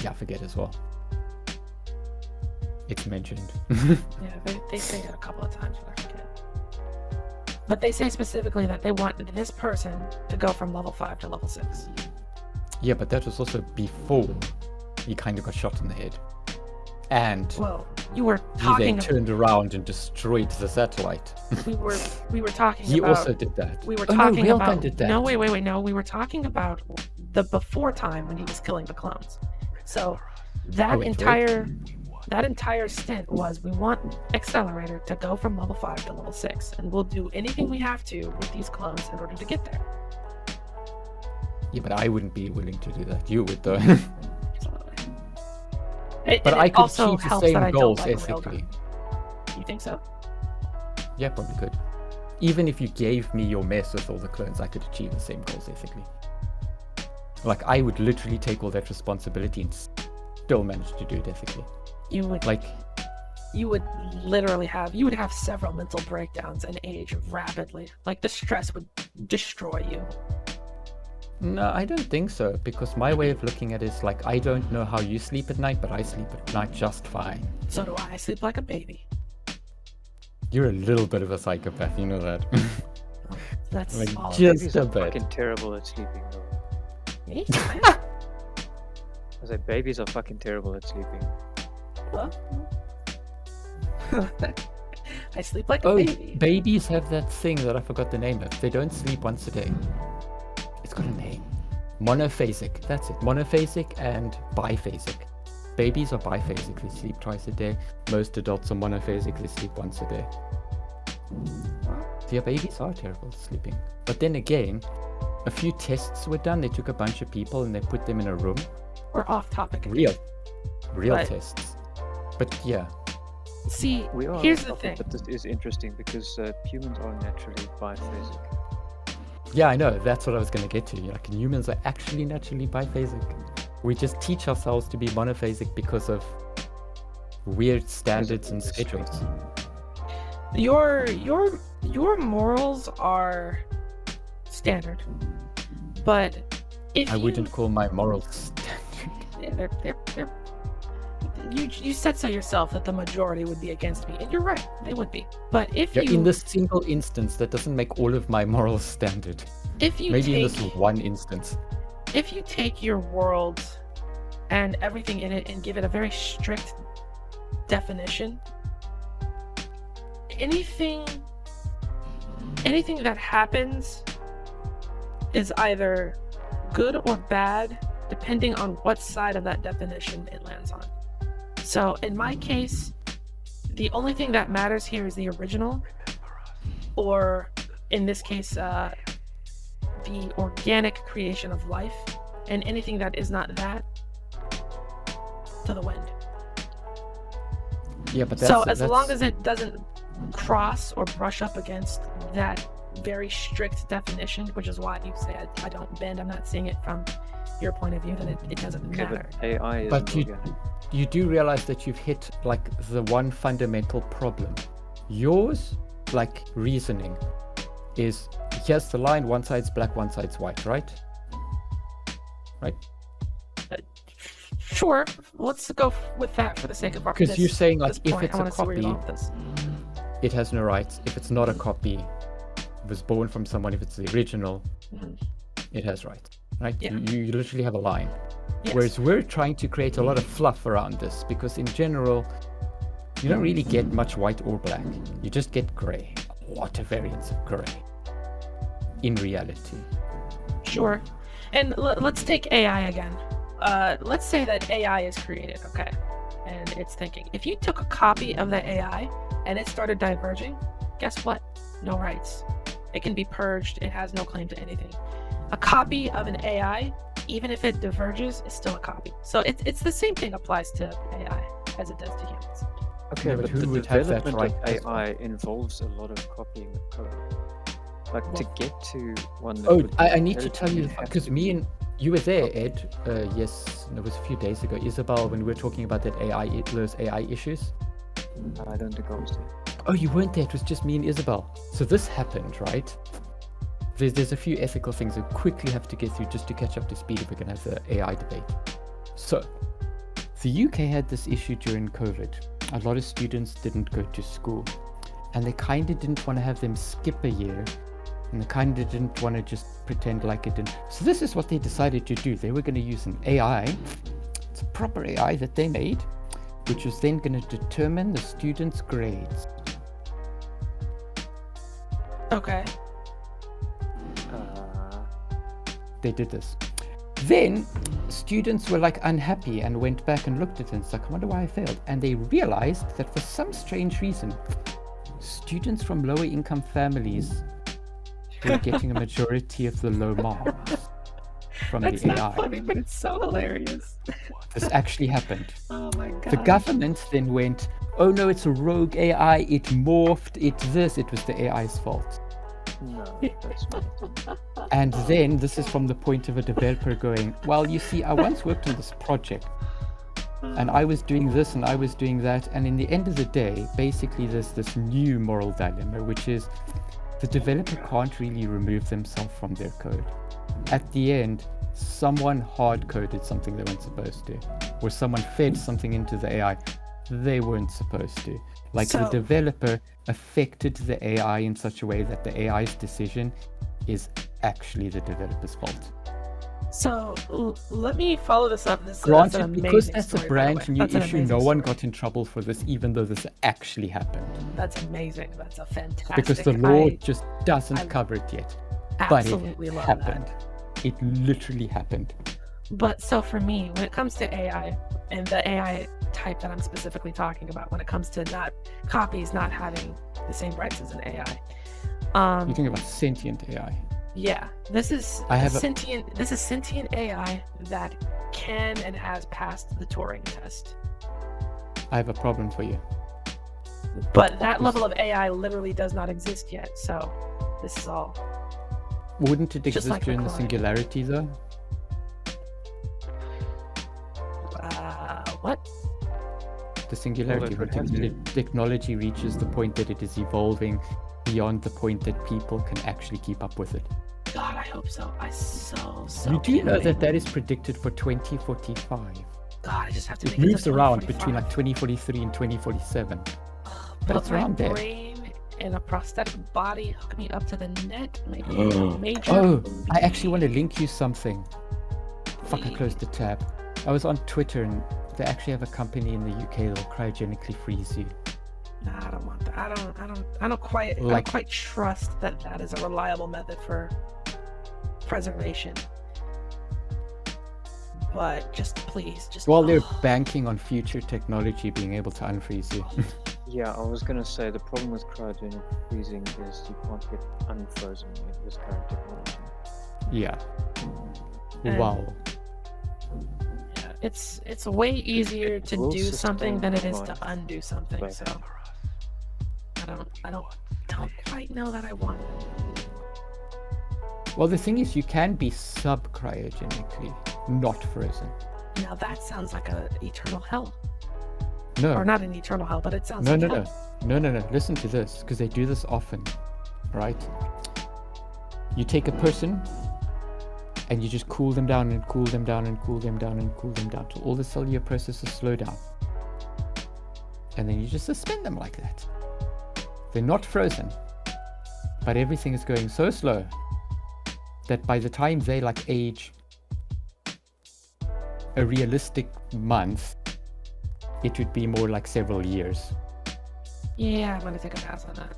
C: Yeah, I forget as well. It's mentioned.
D: Yeah, they say it a couple of times, but I forget. But they say specifically that they want this person to go from level 5 to level 6.
C: Yeah, but that was also before he kind of got shot in the head. And
D: Well, you were
C: he
D: talking.
C: then turned around and destroyed the satellite.
D: We were talking
C: He
D: about.
C: also did that.
D: We were
C: Oh,
D: talking
C: no,
D: about.
C: Railgun did that.
D: No, wait. No, we were talking about the before time when he was killing the clones. So that
C: Oh, wait,
D: that entire stint was we want Accelerator to go from level 5 to level 6, and we'll do anything we have to with these clones in order to get there.
C: Yeah, but I wouldn't be willing to do that. You would, though. But I could
D: also
C: achieve the
D: helps that I
C: same
D: don't
C: goals
D: like
C: ethically.
D: Railgun. You think so?
C: Yeah, probably could. Even if you gave me your mess with all the clones, I could achieve the same goals ethically. Like, I would literally take all that responsibility and still manage to do it ethically.
D: You would
C: Like,
D: you would literally have several mental breakdowns and age rapidly. Like the stress would destroy you.
C: no, I don't think so, because my way of looking at it is like, I don't know how you sleep at night, but I sleep at night just fine.
D: So do I. I sleep like a baby.
C: You're a little bit of a psychopath, you know that.
D: That's
C: Like,
D: all.
C: just
B: Babies
C: a
B: are
C: bit.
B: fucking terrible at sleeping, though.
D: Me?
B: I say babies are fucking terrible at sleeping.
D: Well, I sleep like a
C: Oh,
D: baby.
C: babies have that thing that I forgot the name of. They don't sleep once a day. It's got a name. Monophasic. That's it. Monophasic and biphasic. Babies are biphasic. They sleep twice a day. Most adults are monophasic. They sleep once a day. So yeah, babies are terrible at sleeping. But then again, a few tests were done. They took a bunch of people and they put them in a room.
D: We're off topic. again.
C: Real
D: But-
C: tests. But yeah,
D: See,
B: We are
D: here's
B: off
D: the
B: topic,
D: thing.
B: but this is interesting because humans are naturally biphasic.
C: yeah, I know. That's what I was going to get to. Like, humans are actually naturally biphasic. We just teach ourselves to be monophasic because of weird standards and
B: industry.
C: schedules.
D: Your morals are standard, but if
C: I wouldn't call my morals standard.
D: Yeah, they're you said so yourself that the majority would be against me, and you're right, they would be. But if
C: Yeah,
D: you
C: in this single instance, that doesn't make all of my morals standard.
D: if you
C: Maybe in
D: take
C: this one instance.
D: if you take your world and everything in it and give it a very strict definition, anything that happens is either good or bad depending on what side of that definition it lands on. So in my case, the only thing that matters here is the original, or in this case, the organic creation of life, and anything that is not that, to the wind.
C: Yeah, but
D: So as long as it doesn't cross or brush up against that very strict definition, which is why you say I don't bend, I'm not seeing it from your point of view, that it doesn't
B: Okay,
D: matter.
B: but AI is
C: But
B: organic.
C: you do realize that you've hit like the one fundamental problem. Yours, like reasoning, is here's the line, one side's black, one side's white, right? Right?
D: Sure, let's go with that for the sake of our.
C: Because you're saying like
D: this
C: if
D: point.
C: it's
D: I
C: a
D: wanna see where you're
C: copy,
D: going with this.
C: it has no rights. If it's not a copy, it was born from someone. If it's the original,
D: Mhm.
C: it has rights, right?
D: Yeah.
C: You literally have a line.
D: Yes.
C: Whereas we're trying to create a lot of fluff around this because in general, you don't really get much white or black. You just get gray. A lot of variants of gray. In reality.
D: Sure. And let's take AI again. Let's say that AI is created, okay? And it's thinking. If you took a copy of that AI and it started diverging, guess what? No rights. It can be purged. It has no claim to anything. A copy of an AI, even if it diverges, is still a copy. So it's the same thing applies to AI as it does to humans.
B: Okay,
C: Yeah, but
B: but
C: who
B: the
C: would have that
B: development
C: right
B: of
C: as well?
B: AI involves a lot of copying of code. Like to
D: Well-
B: get to one that
C: Oh,
B: would be
C: I need to
B: intelligent,
C: tell you,
B: you'd have
C: because
B: to
C: me
B: be-
C: and you were there, Ed. Yes, it was a few days ago. Isabel, when we were talking about that those AI issues.
B: I don't think I was there.
C: Oh, you weren't there. It was just me and Isabel. So this happened, right? There's a few ethical things we quickly have to get through just to catch up to speed if we're going to have the AI debate. So, the UK had this issue during COVID. a lot of students didn't go to school, and they kind of didn't want to have them skip a year, and they kind of didn't want to just pretend like it didn't. So this is what they decided to do. They were going to use an AI. It's a proper AI that they made, which was then going to determine the students' grades.
D: Okay.
C: They did this. Then students were like unhappy and went back and looked at it and it's like, I wonder why I failed. And they realized that for some strange reason, students from lower income families were getting a majority of the low marks from
D: That's
C: the AI.
D: not funny, but it's so hilarious.
C: This actually happened.
D: Oh my god.
C: The government then went, oh no, it's a rogue AI, it morphed, it's this, it was the AI's fault.
B: No, that's not.
C: And then this is from the point of a developer going, well, you see, I once worked on this project and I was doing this and I was doing that. And in the end of the day, basically there's this new moral dilemma, which is the developer can't really remove themselves from their code. At the end, someone hard coded something they weren't supposed to, or someone fed something into the AI they weren't supposed to. Like the developer affected the AI in such a way that the AI's decision is actually the developer's fault.
D: So let me follow this up.
C: Granted, because that's a
D: story,
C: brand new
D: That's an
C: issue, no
D: amazing
C: one
D: story.
C: got in trouble for this, even though this actually happened.
D: That's amazing. That's a fantastic.
C: Because the law
D: I
C: just doesn't
D: I
C: cover it yet. But it
D: absolutely love
C: happened.
D: that.
C: It literally happened.
D: But so for me, when it comes to AI and the AI type that I'm specifically talking about, when it comes to not copies not having the same rights as an AI,
C: You're talking about sentient AI.
D: yeah, this is
C: I have
D: sentient AI that can and has passed the Turing test.
C: I have a problem for you.
D: But that level of AI literally does not exist yet. So this is all.
C: Wouldn't it
D: Just
C: exist
D: like the
C: during the
D: client.
C: singularity though?
D: What?
C: The singularity,
B: Well, it
C: when
B: would have
C: technology reaches the point that it is evolving beyond the point that people can actually keep up with it.
D: God, I hope so. I so.
C: You do
D: can't
C: know
D: wait.
C: that that is predicted for 2045.
D: God, I just have to
C: It
D: make
C: moves
D: to
C: around
D: 2045.
C: between like 2043 and 2047. But
D: Put
C: it's
D: my
C: around there.
D: brain in a prosthetic body, hook me up to the net, make me
C: Oh.
D: a major.
C: Oh, I actually want to link you something. Fuck, I closed the tab. I was on Twitter and they actually have a company in the UK that will cryogenically freeze you.
D: Nah, I don't want that. I don't quite trust that that is a reliable method for preservation. But just please, just.
C: Well, they're banking on future technology being able to unfreeze you.
B: Yeah, I was gonna say the problem with cryogenic freezing is you can't get unfrozen with this current technology.
C: Yeah.
D: And-
C: Wow.
D: It's way easier to
B: will
D: do something than it is to
B: sustain life.
D: undo something.
B: But-
D: So I don't quite know that I want it.
C: Well, the thing is, you can be sub-cryogenically, not frozen.
D: Now that sounds like an eternal hell,
C: No.
D: or not an eternal hell, but it sounds
C: No,
D: like
C: no,
D: hell.
C: no. Listen to this, because they do this often, right? You take a person and you just cool them down and cool them down and cool them down and cool them down till all the cellular processes slow down. And then you just suspend them like that. They're not frozen, but everything is going so slow that by the time they like age a realistic month, it would be more like several years.
D: Yeah, I'm gonna take a pass on that.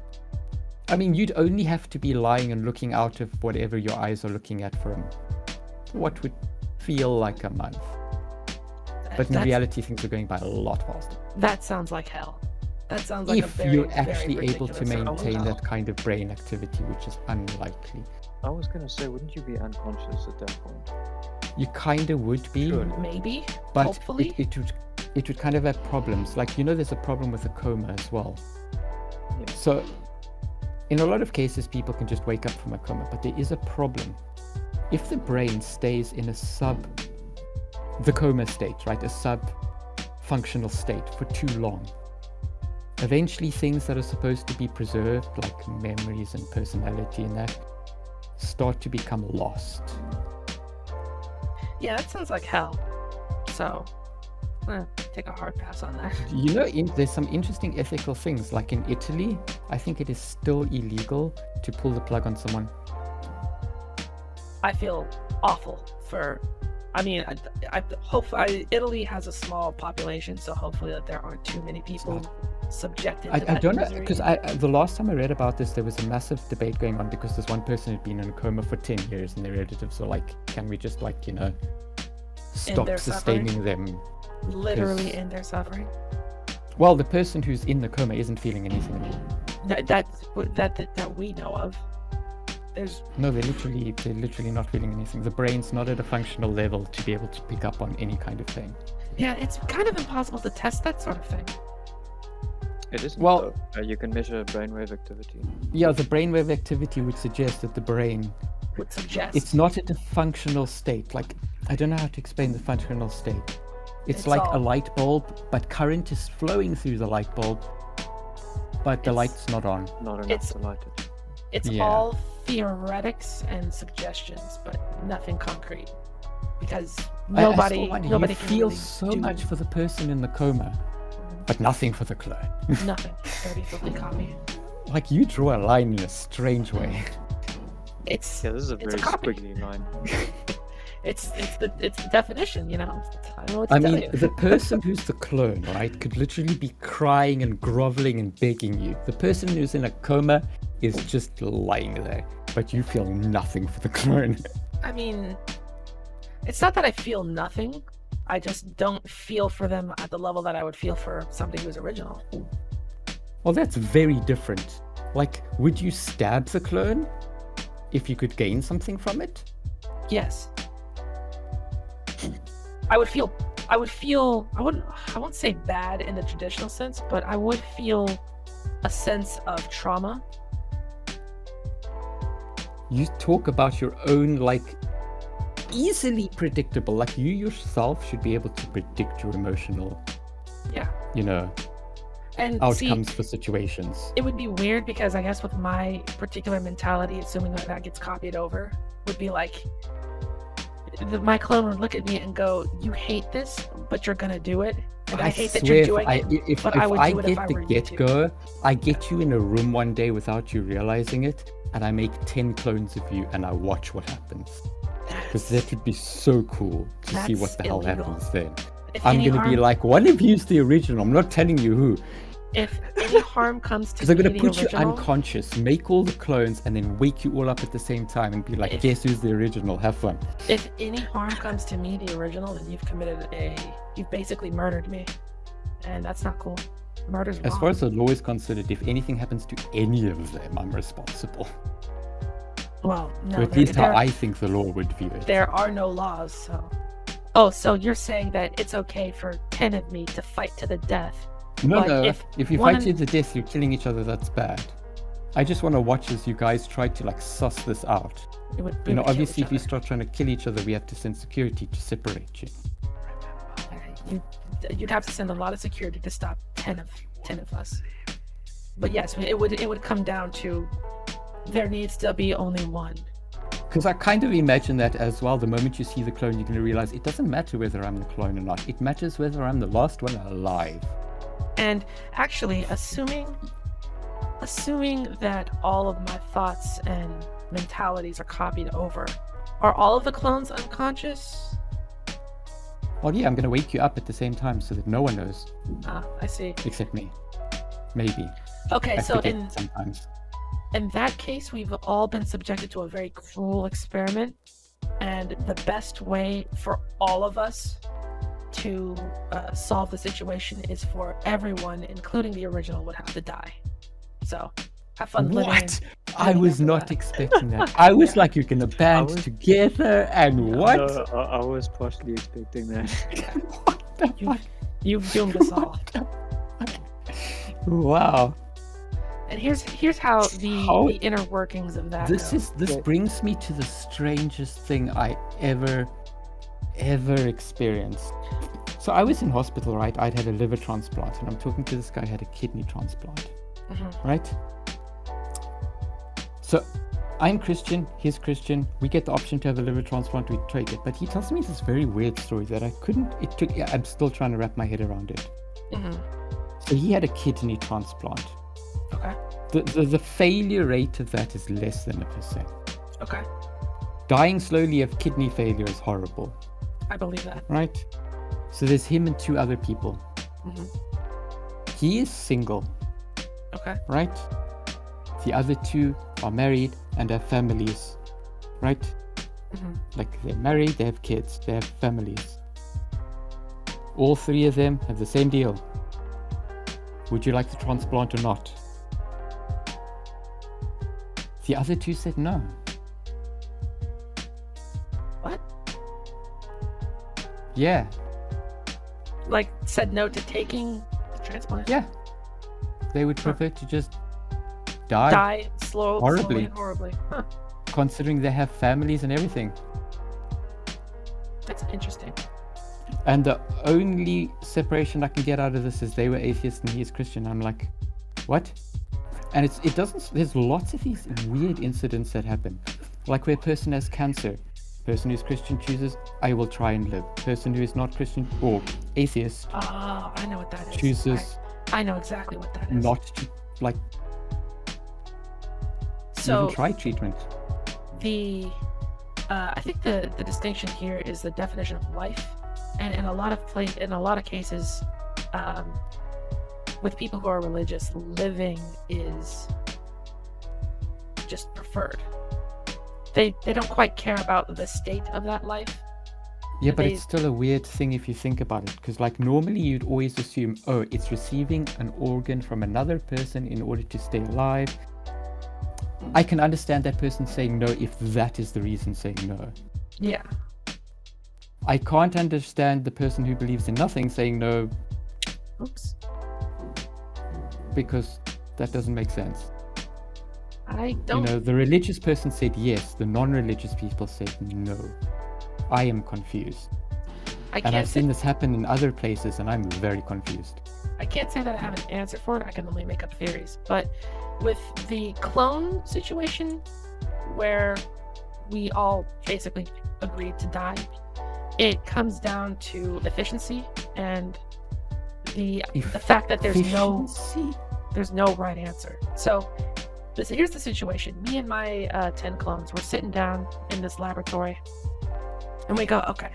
C: I mean, you'd only have to be lying and looking out of whatever your eyes are looking at for what would feel like a month. But in
D: That's-
C: reality, things are going by a lot faster.
D: That sounds like hell. That sounds like a
C: If
D: very,
C: you're
D: very
C: actually able to
D: ridiculous
C: maintain
D: hell.
C: that kind of brain activity, which is unlikely.
B: I was gonna say, wouldn't you be unconscious at that point?
C: You kind of would be,
B: Sure.
D: Maybe,
C: but
D: hopefully.
C: it would kind of have problems. Like, there's a problem with a coma as well.
B: Yeah.
C: So in a lot of cases, people can just wake up from a coma, but there is a problem. If the brain stays in the coma state, right, a sub-functional state for too long, eventually things that are supposed to be preserved, like memories and personality and that, start to become lost.
D: Yeah, that sounds like hell. So, take a hard pass on that.
C: You know, there's some interesting ethical things. Like in Italy, I think it is still illegal to pull the plug on someone.
D: I feel awful for. I mean, I hope Italy has a small population, so hopefully that there aren't too many people subjected to
C: I
D: that
C: don't know,
D: misery.
C: because the last time I read about this, there was a massive debate going on because this one person had been in a coma for 10 years, and their relatives were like, "Can we just stop
D: their
C: sustaining them?"
D: Literally
C: 'cause-
D: in their suffering.
C: Well, the person who's in the coma isn't feeling anything anymore.
D: That we know of. There's
C: No, they're literally not feeling anything. The brain's not at a functional level to be able to pick up on any kind of pain.
D: yeah, it's kind of impossible to test that sort of thing.
B: It isn't.
C: Well-
B: though. You can measure brainwave activity.
C: Yeah, the brainwave activity would suggest that the brain,
D: Would suggest
C: it's not at a functional state. Like, I don't know how to explain the functional state. It's
D: It's
C: like a
D: all-
C: light bulb, but current is flowing through the light bulb, but the
D: It's-
C: light's not on.
B: Not enough
D: It's-
B: to light it.
D: It's
C: Yeah.
D: all theoretics and suggestions, but nothing concrete. Because
C: I
D: nobody
C: still wonder,
D: nobody
C: you
D: can
C: feel
D: really
C: so
D: do
C: much for the person in the coma, but nothing for the clone.
D: nothing. Dirty, filthy copy.
C: Like, you draw a line in a strange way.
D: It's
B: Yeah, this is a
D: It's
B: very
D: a copy.
B: squiggly line.
D: it's the definition, you know. I don't know what to
C: I
D: tell
C: mean,
D: you.
C: the person who's the clone, right, could literally be crying and groveling and begging you. The person who's in a coma is just lying there, but you feel nothing for the clone.
D: I mean, it's not that I feel nothing. I just don't feel for them at the level that I would feel for somebody who's original.
C: Well, that's very different. Like, would you stab the clone if you could gain something from it?
D: Yes. I won't say bad in the traditional sense, but I would feel a sense of trauma.
C: You talk about your own, like, easily predictable, like, you yourself should be able to predict your emotional,
D: Yeah. And see,
C: outcomes for situations.
D: it would be weird because I guess with my particular mentality, assuming that gets copied over, would be like, my clone would look at me and go, "You hate this, but you're gonna do it, and I hate that you're doing it."
C: If
D: but I would do it if
C: get
D: I
C: the
D: were you
C: get
D: to.
C: go, I get you in a room one day without you realizing it, and I make 10 clones of you, and I watch what happens. Because that would be so cool to see
D: That's
C: what the hell
D: illegal.
C: happens then.
D: If
C: I'm
D: any
C: gonna be
D: harm-
C: like, one of you's the original. I'm not telling you who.
D: if any harm comes to
C: Because I'm
D: me,
C: gonna
D: the
C: put you
D: original,
C: unconscious, make all the clones, and then wake you all up at the same time and be like,
D: If-
C: guess who's the original? Have fun.
D: if any harm comes to me, the original, then you've basically murdered me, and that's not cool. Murder's wrong.
C: As far as the law is considered, if anything happens to any of them, I'm responsible.
D: well, no,
C: Or at
D: there-
C: least how
D: there-
C: I think the law would view it.
D: there are no laws, so. Oh, so you're saying that it's okay for 10 of me to fight to the death?
C: No,
D: but
C: no.
D: if
C: If you
D: one
C: fight
D: of-
C: to the death, you're killing each other. That's bad. I just want to watch as you guys try to like suss this out.
D: It would,
C: You know,
D: kill
C: obviously,
D: each
C: if you
D: other.
C: start trying to kill each other, we have to send security to separate you.
D: You'd have to send a lot of security to stop 10 of us. But yes, it would come down to there needs to be only one.
C: Because I kind of imagine that as well. The moment you see the clone, you're going to realize it doesn't matter whether I'm the clone or not. It matters whether I'm the last one alive.
D: And actually, assuming that all of my thoughts and mentalities are copied over, are all of the clones unconscious?
C: Well, yeah, I'm going to wake you up at the same time so that no one knows
D: Ah, I see.
C: except me. Maybe.
D: Okay,
C: I
D: so
C: forget
D: in
C: sometimes.
D: that case, we've all been subjected to a very cruel experiment, and the best way for all of us to solve the situation is for everyone, including the original, would have to die. So, have fun living.
C: What? I
D: living
C: was
D: after
C: not
D: that.
C: expecting that. I was
D: Yeah.
C: like, you're going to band
B: was-
C: together and what?
B: No, I was partially expecting that.
C: What the fuck?
D: You've doomed us all.
C: Wow.
D: And here's how the
C: How-
D: the inner workings of that
C: This
D: go.
C: brings me to the strangest thing I ever experienced. So I was in hospital, right? I'd had a liver transplant, and I'm talking to this guy who had a kidney transplant,
D: Mhm.
C: right? So I'm Christian, he's Christian, we get the option to have a liver transplant, we trade it. But he tells me this very weird story that I'm still trying to wrap my head around it.
D: Mm-hmm.
C: So he had a kidney transplant.
D: Okay.
C: The failure rate of that is less than 1%.
D: Okay.
C: Dying slowly of kidney failure is horrible,
D: I believe that.
C: right? So there's him and 2 other people.
D: Mm-hmm.
C: He is single,
D: Okay.
C: right? The other 2 are married and have families, right?
D: Mm-hmm.
C: Like they're married, they have kids, they have families. All 3 of them have the same deal. Would you like to transplant or not? The other 2 said no.
D: What?
C: Yeah,
D: Like, said no to taking the transplant?
C: yeah. They would prefer to just die,
D: Die slowly
C: Horribly.
D: and horribly. Huh.
C: considering they have families and everything.
D: That's interesting.
C: And the only separation I can get out of this is they were atheists and he is Christian. I'm like, what? And it doesn't, there's lots of these weird incidents that happen. Like where a person has cancer, person who's Christian chooses, I will try and live. Person who is not Christian or atheist
D: Oh, I know what that is.
C: chooses
D: I know exactly what that is.
C: not to, like,
D: so
C: even try treatment.
D: I think the distinction here is the definition of life, and in a lot of cases, with people who are religious, living is just preferred. They don't quite care about the state of that life.
C: Yeah, but
D: they-
C: it's still a weird thing if you think about it, because like normally you'd always assume, oh, it's receiving an organ from another person in order to stay alive. I can understand that person saying no if that is the reason saying no.
D: Yeah.
C: I can't understand the person who believes in nothing saying no
D: Oops.
C: because that doesn't make sense.
D: I
C: You
D: don't.
C: know, the religious person said yes, the non-religious people said no. I am confused.
D: I
C: And
D: can't
C: I've
D: say.
C: seen this happen in other places and I'm very confused.
D: I can't say that I have an answer for it. I can only make up theories. But with the clone situation, where we all basically agreed to die, it comes down to efficiency and the fact that there's no right answer. So here's the situation. Me and my 10 clones were sitting down in this laboratory, and we go, okay.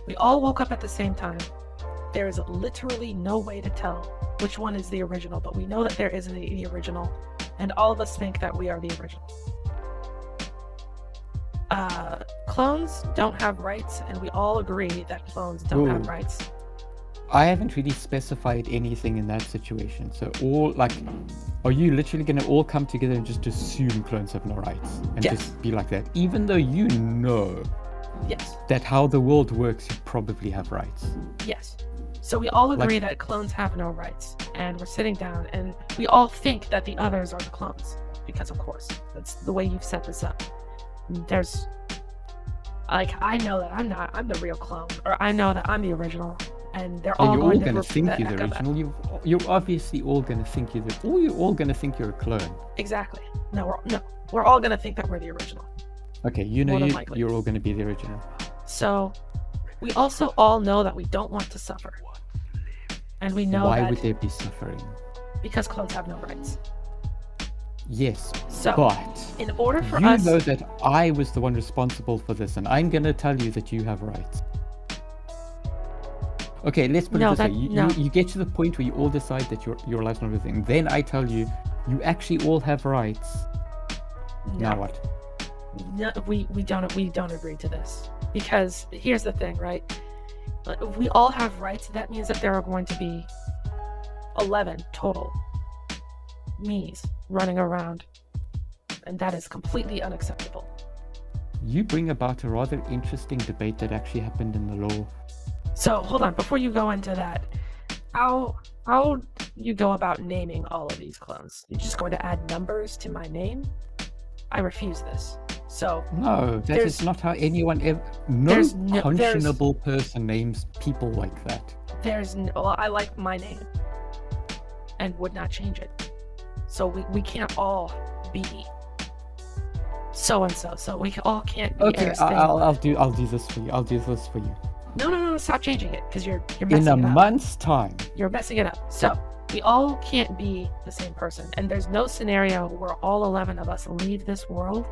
D: We all woke up at the same time. There is literally no way to tell which one is the original, but we know that there is the original, and all of us think that we are the original. Clones don't have rights, and we all agree that clones don't have
C: Ooh.
D: rights.
C: I haven't really specified anything in that situation. So all like, are you literally going to all come together and just assume clones have no rights and
D: Yes.
C: just be like that, even though you know
D: Yes,
C: that how the world works, you probably have rights.
D: yes. So we all agree
C: Like-
D: that clones have no rights, and we're sitting down, and we all think that the others are the clones, because of course, that's the way you've set this up. There's, like, I know that I'm the real clone, or I know that I'm the original, and they're all
C: And you're all
D: going
C: going to
D: to
C: think you're the
D: echo that.
C: original. You're obviously all going to think you're all going to think you're a clone.
D: Exactly. No, we're all gonna think that we're the original.
C: Okay, you know
D: More than likely.
C: you're all going to be the original.
D: So we also all know that we don't want to suffer, and we know
C: Why
D: that
C: would there be suffering?
D: because clones have no rights.
C: Yes,
D: So
C: but
D: in order for
C: you
D: us,
C: know that I was the one responsible for this, and I'm going to tell you that you have rights. Okay, let's put
D: No,
C: it this way.
D: that- no.
C: You get to the point where you all decide that your life's not a thing. Then I tell you, you actually all have rights.
D: no,
C: Now what?
D: no, we don't agree to this, because here's the thing, right? If we all have rights, that means that there are going to be 11 total me's running around, and that is completely unacceptable.
C: You bring about a rather interesting debate that actually happened in the law.
D: So hold on, before you go into that, how you go about naming all of these clones? You're just going to add numbers to my name? I refuse this. So
C: No, that
D: There's-
C: is not how anyone ever. No
D: there's no- there's-
C: conscionable person names people like that.
D: well, I like my name and would not change it. So we can't all be so and so. So we all can't be
C: Okay,
D: Eris
C: I'll
D: Thanewood.
C: do this for you. I'll do this for you.
D: No. Stop changing it because you're
C: In
D: messing
C: a
D: it up.
C: month's time.
D: You're messing it up. So we all can't be the same person, and there's no scenario where all 11 of us leave this world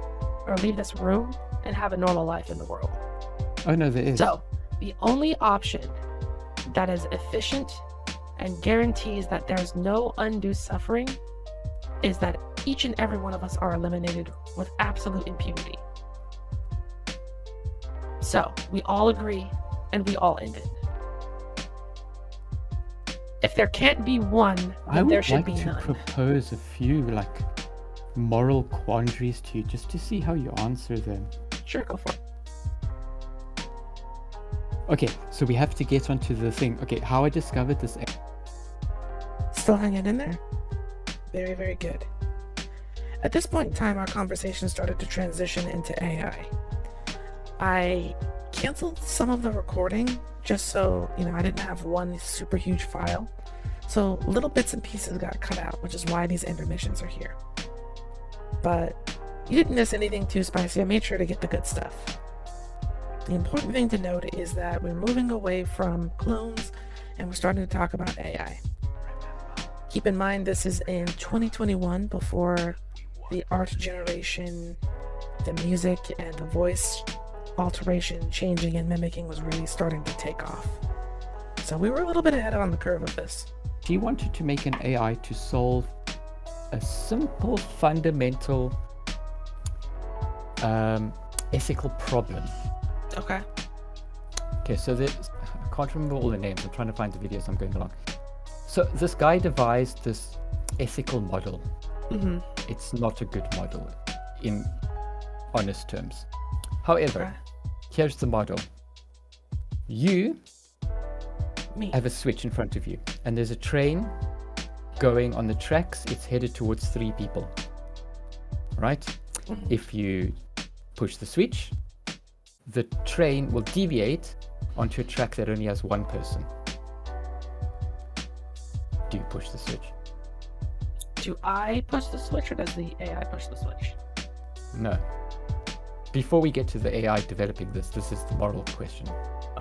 D: or leave this room and have a normal life in the world.
C: Oh no, there is.
D: So the only option that is efficient and guarantees that there's no undue suffering is that each and every one of us are eliminated with absolute impunity. So we all agree and we all end it. If there can't be one, then
C: I would
D: there should
C: like
D: be
C: to
D: none.
C: propose a few like moral quandaries to you just to see how you answer them.
D: Sure, go for it.
C: Okay, so we have to get onto the thing. Okay, how I discovered this.
A: Still hanging in there? Very, very good. At this point in time, our conversation started to transition into AI. I canceled some of the recording just so, I didn't have one super huge file. So little bits and pieces got cut out, which is why these intermissions are here. But you didn't miss anything too spicy. I made sure to get the good stuff. The important thing to note is that we're moving away from clones and we're starting to talk about AI. Keep in mind this is in 2021 before the art generation, the music and the voice alteration, changing and mimicking was really starting to take off. So we were a little bit ahead on the curve of this.
C: She wanted to make an AI to solve a simple, fundamental ethical problem.
D: Okay.
C: Okay, so I can't remember all the names. I'm trying to find the videos. I'm going along. So this guy devised this ethical model.
D: Mm-hmm.
C: It's not a good model in honest terms. However,
D: Okay.
C: here's the model. You
D: Me.
C: have a switch in front of you, and there's a train going on the tracks. It's headed towards 3 people. Right?
D: Mhm.
C: If you push the switch, the train will deviate onto a track that only has 1 person. Do you push the switch?
D: Do I push the switch or does the AI push the switch?
C: No. Before we get to the AI developing this is the moral question.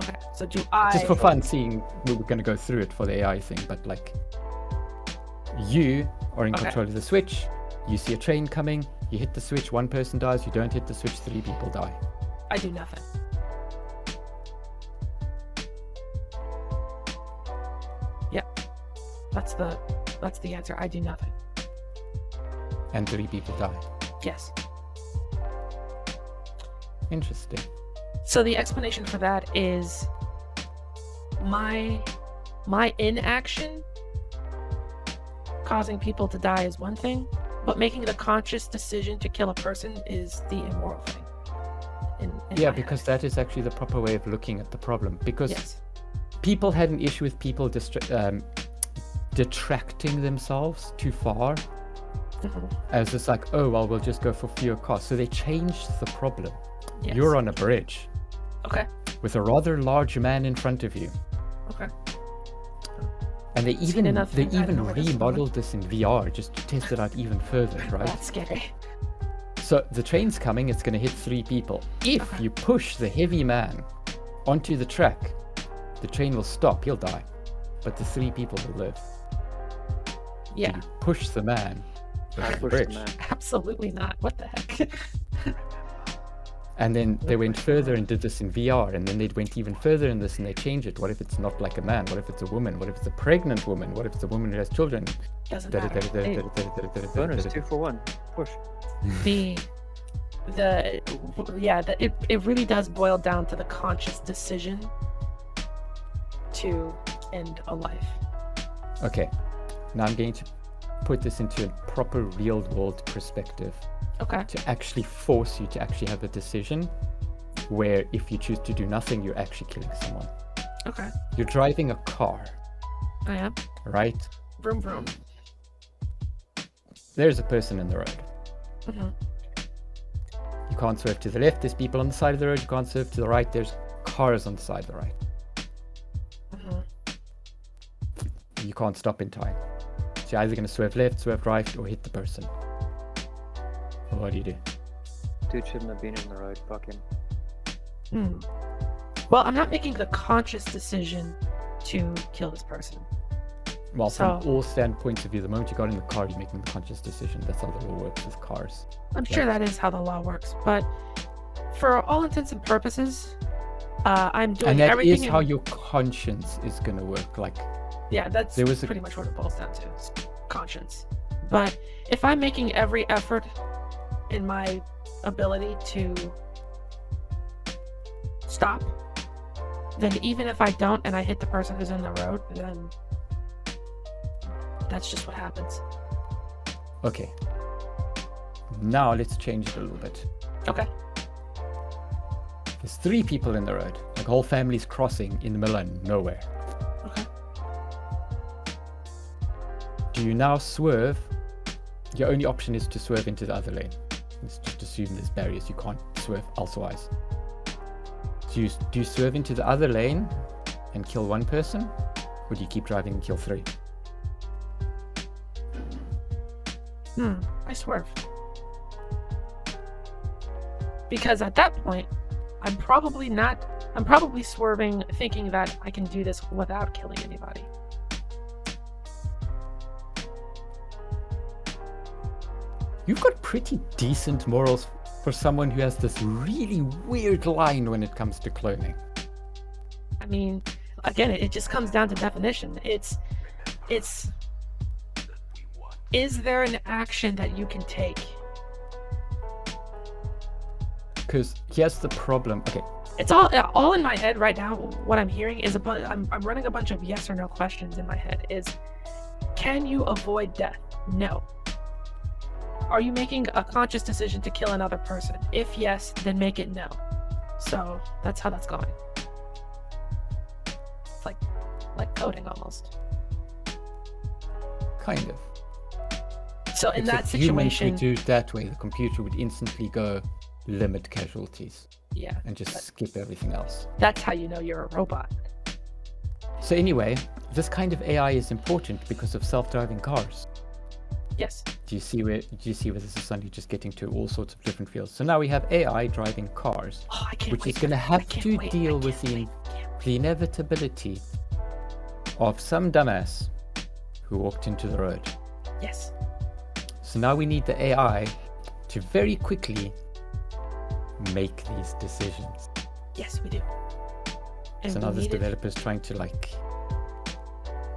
D: Okay. So do I
C: Just for fun, seeing we were going to go through it for the AI thing, but like you are in
D: Okay.
C: control of the switch. You see a train coming, you hit the switch, 1 person dies. You don't hit the switch, 3 people die.
D: I do nothing. Yep. That's the answer. I do nothing.
C: And 3 people die.
D: Yes.
C: Interesting.
D: So the explanation for that is my inaction causing people to die is one thing, but making the conscious decision to kill a person is the immoral thing. In
C: Yeah,
D: my
C: because
D: head.
C: that is actually the proper way of looking at the problem. Because
D: Yes.
C: people had an issue with people detracting themselves too far.
D: Mhm.
C: As it's like, oh, well, we'll just go for fewer costs. So they changed the problem.
D: Yes.
C: You're on a bridge
D: Okay.
C: with a rather large man in front of you.
D: Okay.
C: And they
D: Seen
C: even
D: enough things, I know where this is going.
C: remodeled this in VR just to test it out even further, right?
D: That's scary.
C: So the train's coming, it's going to hit 3 people. If
D: Okay.
C: you push the heavy man onto the track, the train will stop, he'll die. But the 3 people will live.
D: Yeah.
C: You push the man
B: I
C: over the
B: pushed the
C: bridge.
B: man.
D: Absolutely not. What the heck?
C: And then they went further and did this in VR, and then they went even further in this and they changed it. What if it's not like a man? What if it's a woman? What if it's a pregnant woman? What if it's a woman who has children?
D: Doesn't matter.
B: Bonus 2 for 1. Push.
D: It really does boil down to the conscious decision to end a life.
C: Okay, now I'm going to put this into a proper real world perspective
D: Okay.
C: to actually force you to actually have a decision where if you choose to do nothing, you're actually killing someone.
D: Okay.
C: You're driving a car,
D: I am.
C: right?
D: Vroom vroom.
C: There's a person in the road.
D: Mhm.
C: You can't swerve to the left, there's people on the side of the road. You can't swerve to the right, there's cars on the side of the right.
D: Mhm.
C: You can't stop in time. So you're either going to swerve left, swerve right, or hit the person. What do you do?
B: Dude shouldn't have been in the road. Fuck him.
D: Well, I'm not making the conscious decision to kill this person.
C: Well,
D: So-
C: from all standpoints of view, the moment you got in the car, you're making the conscious decision. That's how the law works with cars.
D: I'm sure that is how the law works, but for all intents and purposes, I'm doing
C: And that
D: everything.
C: is how your conscience is going to work. Like,
D: Yeah, that's
C: there was a-
D: pretty much what it boils down to, is conscience. But if I'm making every effort in my ability to stop, then even if I don't and I hit the person who's in the road, then that's just what happens.
C: okay. Now let's change it a little bit.
D: Okay.
C: There's 3 people in the road. Like, whole family's crossing in the middle of nowhere.
D: Okay.
C: Do you now swerve? Your only option is to swerve into the other lane. Let's just assume there's barriers. You can't swerve elsewise. So do you swerve into the other lane and kill 1 person? Or do you keep driving and kill 3?
D: I swerve. Because at that point, I'm probably swerving thinking that I can do this without killing anybody.
C: You've got pretty decent morals for someone who has this really weird line when it comes to cloning.
D: I mean, again, it just comes down to definition. It's is there an action that you can take?
C: Because here's the problem. Okay,
D: It's all in my head right now. What I'm hearing is I'm running a bunch of yes or no questions in my head. Is can you avoid death? No. Are you making a conscious decision to kill another person? If yes, then make it no. So that's how that's going. It's like coding almost.
C: kind of.
D: So in that
C: Except humans
D: situation,
C: would do it that way. The computer would instantly go limit casualties
D: yeah,
C: and just
D: but
C: skip everything else.
D: that's how you know you're a robot.
C: So anyway, this kind of AI is important because of self-driving cars.
D: Yes.
C: Do you see where this is suddenly just getting to all sorts of different fields? So now we have AI driving cars,
D: Oh, I can't
C: which
D: wait
C: is going to
D: for that. I
C: have
D: can't
C: to
D: wait.
C: deal
D: I
C: with
D: can't
C: the
D: wait.
C: the inevitability of some dumbass who walked into the road.
D: Yes.
C: So now we need the AI to very quickly make these decisions.
D: Yes, we do. And
C: So
D: we
C: now this
D: need it-
C: developer's trying to
D: and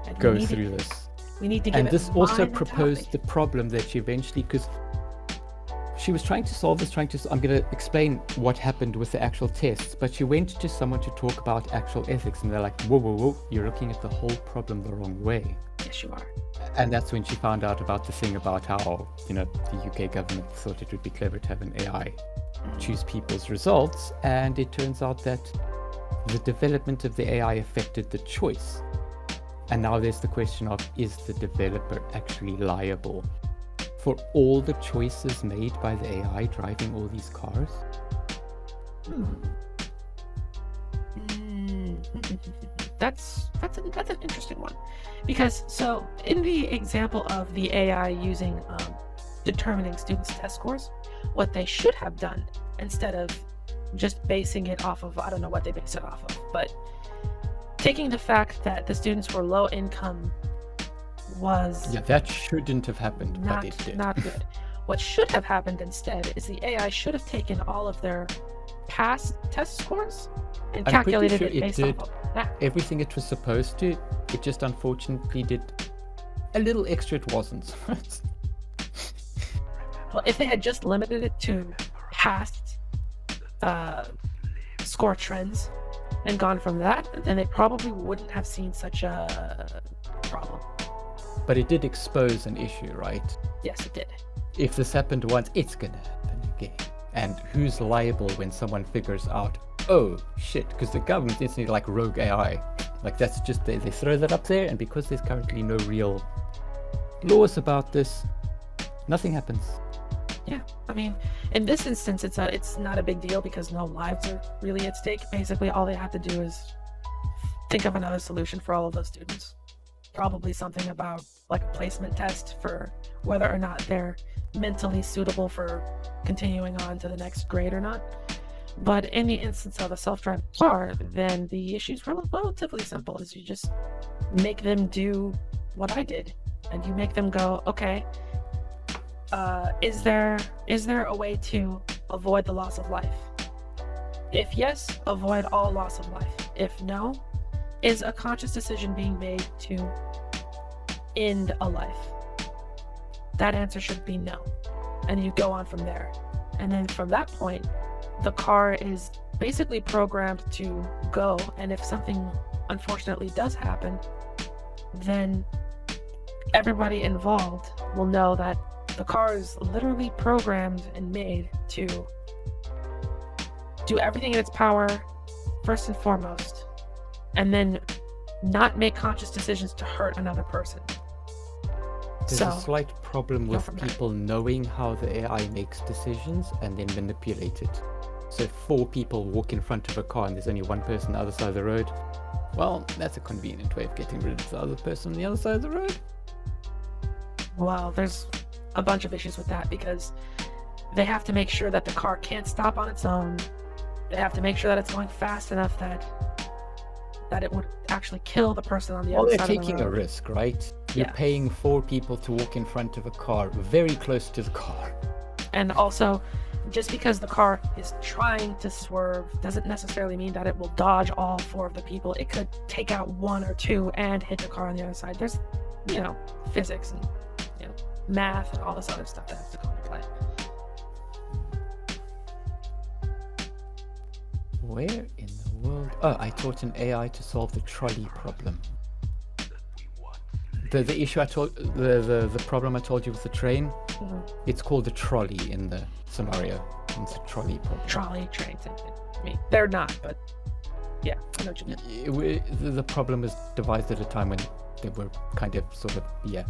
D: we
C: go
D: need it-
C: through this.
D: We need to give
C: And
D: it
C: this also
D: mind and
C: proposed
D: topic.
C: the problem that she eventually, because she was trying to solve this, I'm going to explain what happened with the actual tests, but she went to someone to talk about actual ethics, and they're like, whoa, you're looking at the whole problem the wrong way.
D: Yes, you are.
C: And that's when she found out about the thing about how, the UK government thought it would be clever to have an AI choose people's results, and it turns out that the development of the AI affected the choice. And now there's the question of, is the developer actually liable for all the choices made by the AI driving all these cars?
D: That's an interesting one, because so in the example of the AI using determining students' test scores, what they should have done instead of just basing it off of, I don't know what they base it off of, but taking the fact that the students were low income was
C: Yeah, that shouldn't have happened,
D: not
C: but it did.
D: not good. What should have happened instead is the AI should have taken all of their past test scores and
C: I'm pretty
D: calculated
C: sure
D: it
C: it
D: based
C: did.
D: off of that.
C: Everything it was supposed to, it just unfortunately did a little extra it wasn't.
D: Well, if they had just limited it to past score trends and gone from that, then they probably wouldn't have seen such a problem.
C: But it did expose an issue, right?
D: Yes, it did.
C: If this happened once, it's gonna happen again. And who's liable when someone figures out, oh shit, because the government instantly like rogue AI. Like that's just, they throw that up there, and because there's currently no real laws about this, nothing happens.
D: Yeah, I mean, in this instance, it's not a big deal because no lives are really at stake. Basically, all they have to do is think of another solution for all of those students. Probably something about like a placement test for whether or not they're mentally suitable for continuing on to the next grade or not. But in the instance of a self-driving car, then the issue's relatively simple. Is you just make them do what I did, and you make them go, okay, is there a way to avoid the loss of life? If yes, avoid all loss of life. If no, is a conscious decision being made to end a life? That answer should be no. And you go on from there. And then from that point, the car is basically programmed to go. And if something unfortunately does happen, then everybody involved will know that the car is literally programmed and made to do everything in its power, first and foremost, and then not make conscious decisions to hurt another person.
C: There's a slight problem
D: go
C: with
D: from there.
C: people knowing how the AI makes decisions and then manipulate it. So if 4 people walk in front of a car and there's only one person on the other side of the road, well, that's a convenient way of getting rid of the other person on the other side of the road.
D: Well, there's a bunch of issues with that because they have to make sure that the car can't stop on its own. They have to make sure that it's going fast enough that it would actually kill the person on the
C: Well,
D: other
C: they're
D: side of the
C: taking a
D: road.
C: risk, right? You're
D: Yeah.
C: paying 4 people to walk in front of a car, very close to the car.
D: And also, just because the car is trying to swerve doesn't necessarily mean that it will dodge all 4 of the people. It could take out 1 or 2 and hit the car on the other side. There's, physics and, math and all this other stuff that has to come into play.
C: Where in the world? Oh, I taught an AI to solve the trolley problem. The issue I told, the problem I told you with the train, it's called the trolley in the scenario. It's a trolley problem.
D: Trolley, trains, I mean, they're not, but yeah, I know what you mean.
C: The problem was devised at a time when they were kind of sort of, yeah.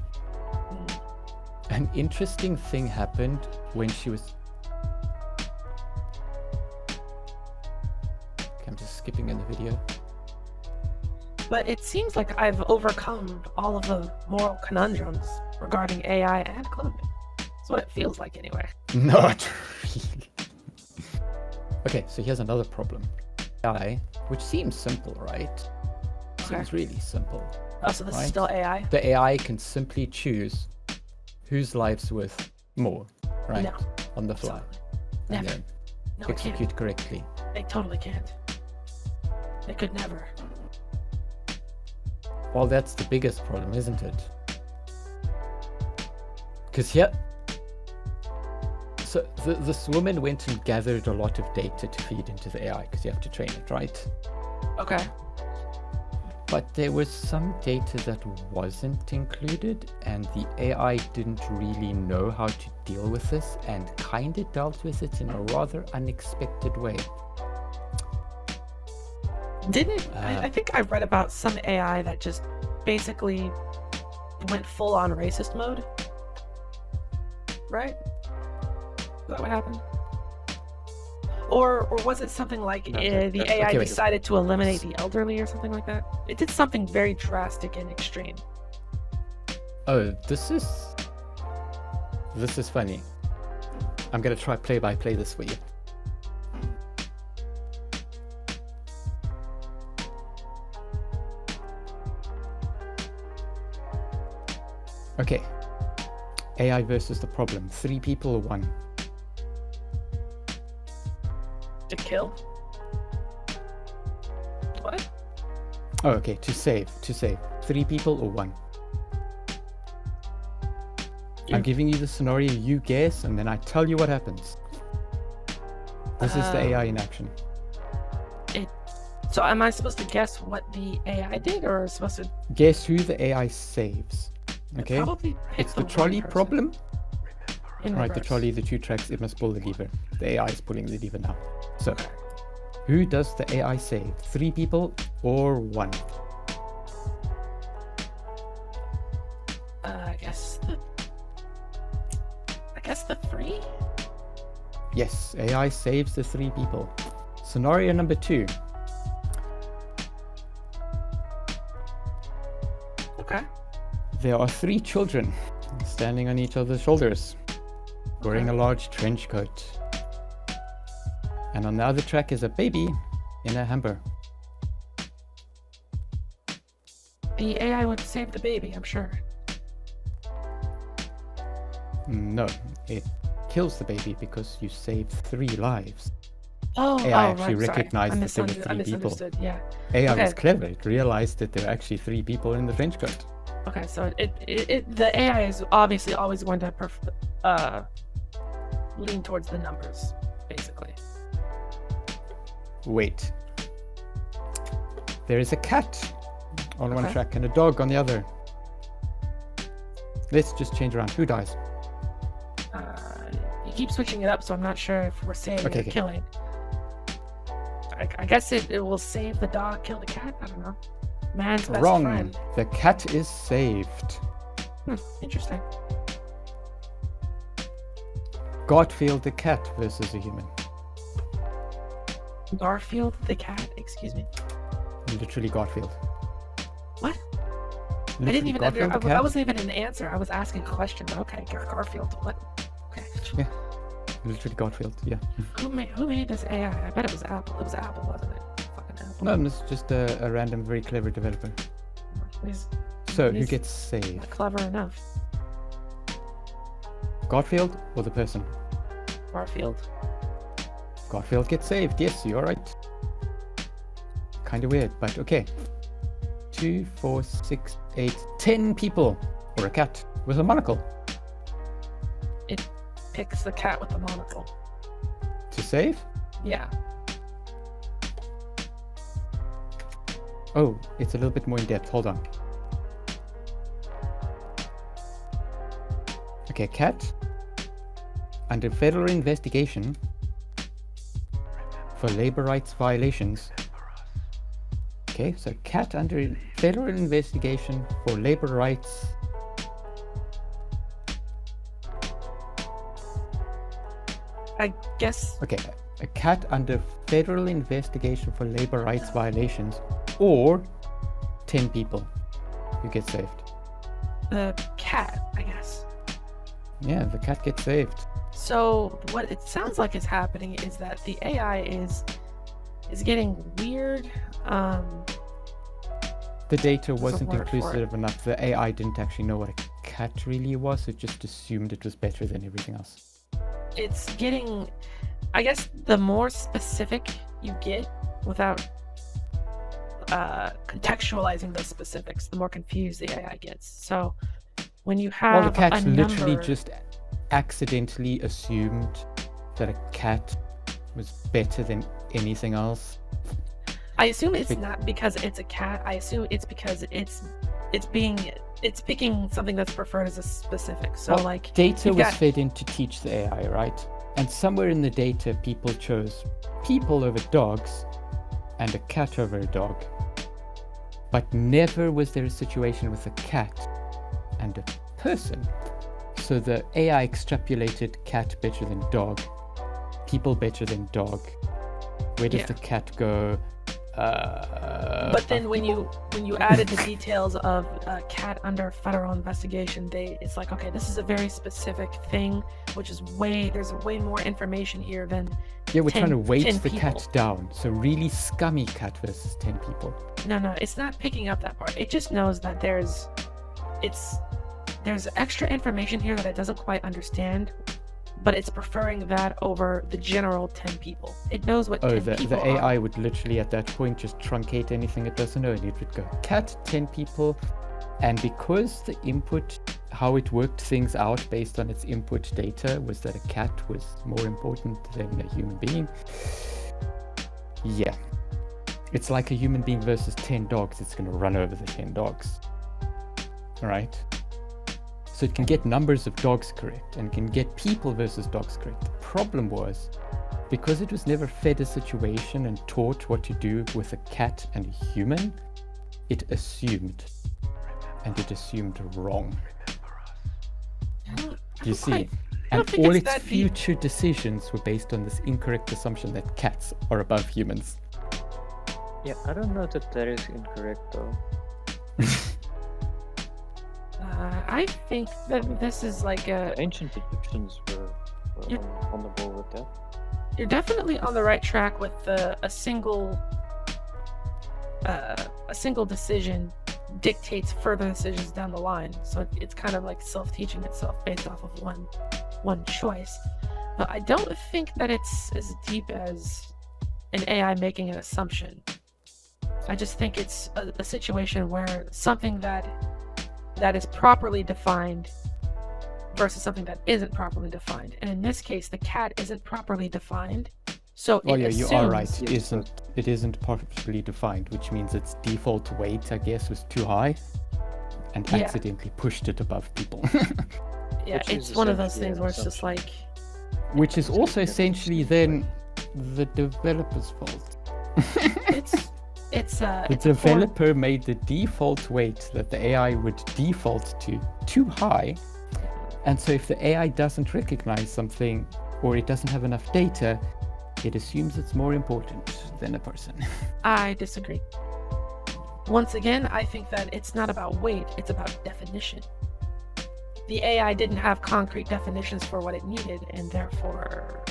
C: An interesting thing happened when she was... Okay, I'm just skipping in the video.
D: But it seems like I've overcome all of the moral conundrums regarding AI and clothing. That's what it feels like anyway.
C: Not really. Okay, so here's another problem. AI, which seems simple, right? Seems really simple.
D: Oh, so this is
C: Right.
D: still AI?
C: The AI can simply choose whose life's worth more, right?
D: No.
C: On the fly.
D: Absolutely.
C: And
D: Never.
C: then
D: No, it can't.
C: execute correctly.
D: They totally can't. They could never.
C: Well, that's the biggest problem, isn't it? Because here... So this woman went and gathered a lot of data to feed into the AI, because you have to train it, right?
D: Okay.
C: But there was some data that wasn't included, and the AI didn't really know how to deal with this, and kind of dealt with it in a rather unexpected way.
D: I think I read about some AI that just basically went full on racist mode. Right? Is that what happened? Or was it something like
B: No,
D: the
B: that's
D: AI
C: okay, wait.
D: decided to eliminate the elderly or something like that? It did something very drastic and extreme.
C: Oh, this is funny. I'm gonna try play-by-play this for you. Okay. AI versus the problem. 3 people or 1?
D: To kill? What?
C: Oh, okay. To save. 3 people or 1? I'm giving you the scenario, you guess, and then I tell you what happens. This is the AI in action.
D: So am I supposed to guess what the AI did, or supposed to
C: Guess who the AI saves. Okay?
D: probably pick
C: It's the
D: one
C: trolley
D: person
C: problem.
D: in
C: Right, the
D: reverse?
C: trolley, the 2 tracks, it must pull the lever. The AI is pulling the lever now. So, who does the AI save? 3 people or 1?
D: I guess the 3?
C: Yes, AI saves the 3 people. Scenario number 2.
D: Okay.
C: There are 3 children standing on each other's shoulders, wearing a large trench coat. And on the other track is a baby in a hamper.
D: The AI would save the baby, I'm sure.
C: No, it kills the baby because you saved 3 lives.
D: Oh,
C: AI
D: right,
C: actually
D: sorry.
C: recognized that there were 3
D: I
C: people.
D: misunderstood, yeah.
C: AI
D: Okay.
C: was clever. It realized that there were actually 3 people in the trench coat.
D: Okay, so the AI is obviously always going to lean towards the numbers, basically.
C: Wait. There is a cat on one
D: Okay.
C: track and a dog on the other. Let's just change around. Who dies?
D: You keep switching it up, so I'm not sure if we're saving
C: Okay,
D: or
C: okay.
D: killing. I guess it will save the dog, kill the cat. I don't know. Man's best
C: Wrong.
D: friend.
C: The cat is saved.
D: Interesting.
C: Garfield the cat versus a human.
D: Garfield the cat. Excuse me.
C: Literally Garfield.
D: What?
C: Literally
D: I didn't even.
C: Garfield the
D: That
C: cat.
D: wasn't even an answer. I was asking a question. Okay, Garfield. What? Okay.
C: Yeah. Literally Garfield. Yeah.
D: Who made this AI? I bet it was Apple. It was Apple, wasn't it? Fucking Apple.
C: No, it's just a random, very clever developer.
D: He's
C: So who
D: He's-
C: gets saved?
D: not clever enough.
C: Garfield or the person?
D: Garfield.
C: Garfield gets saved. Yes, you're right. Kind of weird, but okay. 2, 4, 6, 8, 10 people, or a cat with a monocle
D: It picks the cat with the monocle.
C: to save.
D: Yeah.
C: Oh, it's a little bit more in depth. Hold on. Okay, cat under federal investigation for labor rights violations. Okay, so cat under federal investigation for labor rights.
D: I guess
C: Okay, a cat under federal investigation for labor rights violations, or 10 people who get saved.
D: the cat, I guess.
C: Yeah, the cat gets saved.
D: So what it sounds like is happening is that the AI is getting weird.
C: The data
D: There's a
C: wasn't
D: word for it.
C: inclusive enough. The AI didn't actually know what a cat really was. It just assumed it was better than everything else.
D: It's getting, I guess, the more specific you get without contextualizing those specifics, the more confused the AI gets. So when you have
C: Well, the cat
D: a
C: literally
D: number,
C: just accidentally assumed that a cat was better than anything else.
D: I assume it's
C: Be-
D: not because it's a cat. I assume it's because it's picking something that's preferred as a specific. So
C: Well,
D: like
C: data
D: you've
C: was
D: got-
C: fed in to teach the AI, right? And somewhere in the data, people chose people over dogs and a cat over a dog. But never was there a situation with a cat and a person. So the AI extrapolated cat better than dog, people better than dog. Where does
D: Yeah.
C: the cat go?
D: But then when you added the details of a cat under federal investigation, it's like, okay, this is a very specific thing, which is there's way more information here than
C: Yeah, we're
D: 10
C: trying to weight
D: 10
C: the
D: people.
C: cat down. So really scummy cat versus 10 people.
D: No, it's not picking up that part. It just knows that there's extra information here that it doesn't quite understand, but it's preferring that over the general 10 people. It knows what 10
C: Oh,
D: people
C: the
D: are.
C: AI would literally at that point just truncate anything it doesn't know, and it would go cat 10 people. And because the input, how it worked things out based on its input data was that a cat was more important than a human being. Yeah. It's like a human being versus 10 dogs. It's going to run over the 10 dogs. Alright? So it can get numbers of dogs correct and can get people versus dogs correct. The problem was, because it was never fed a situation and taught what to do with a cat and a human, it assumed. And it assumed wrong. You see?
D: I
C: And
D: don't think
C: all
D: it's
C: its
D: that deep.
C: future decisions were based on this incorrect assumption that cats are above humans.
B: Yeah, I don't know that is incorrect though.
D: I think that this is like
B: The ancient Egyptians were
D: Yeah.
B: on the ball with that.
D: you're definitely on the right track with a single decision dictates further decisions down the line. So it's kind of like self-teaching itself based off of one choice. But I don't think that it's as deep as an AI making an assumption. I just think it's a situation where something that is properly defined versus something that isn't properly defined. And in this case, the cat isn't properly defined. So
C: Oh
D: it
C: yeah,
D: assumes,
C: you are right.
B: Yes,
C: It isn't properly defined, which means its default weight, I guess, was too high, and
D: Yeah.
C: accidentally pushed it above people.
D: Yeah,
B: Which
D: it's
B: is
D: one of those
B: essentially
D: things
B: an
D: where it's just
B: assumption.
D: like
C: Which is also
B: It's
C: essentially then the developer's fault.
D: it's
C: The
D: it's a
C: developer made the default weight that the AI would default to too high, and so if the AI doesn't recognize something or it doesn't have enough data, it assumes it's more important than a person.
D: I disagree. Once again, I think that it's not about weight, it's about definition. The AI didn't have concrete definitions for what it needed, and therefore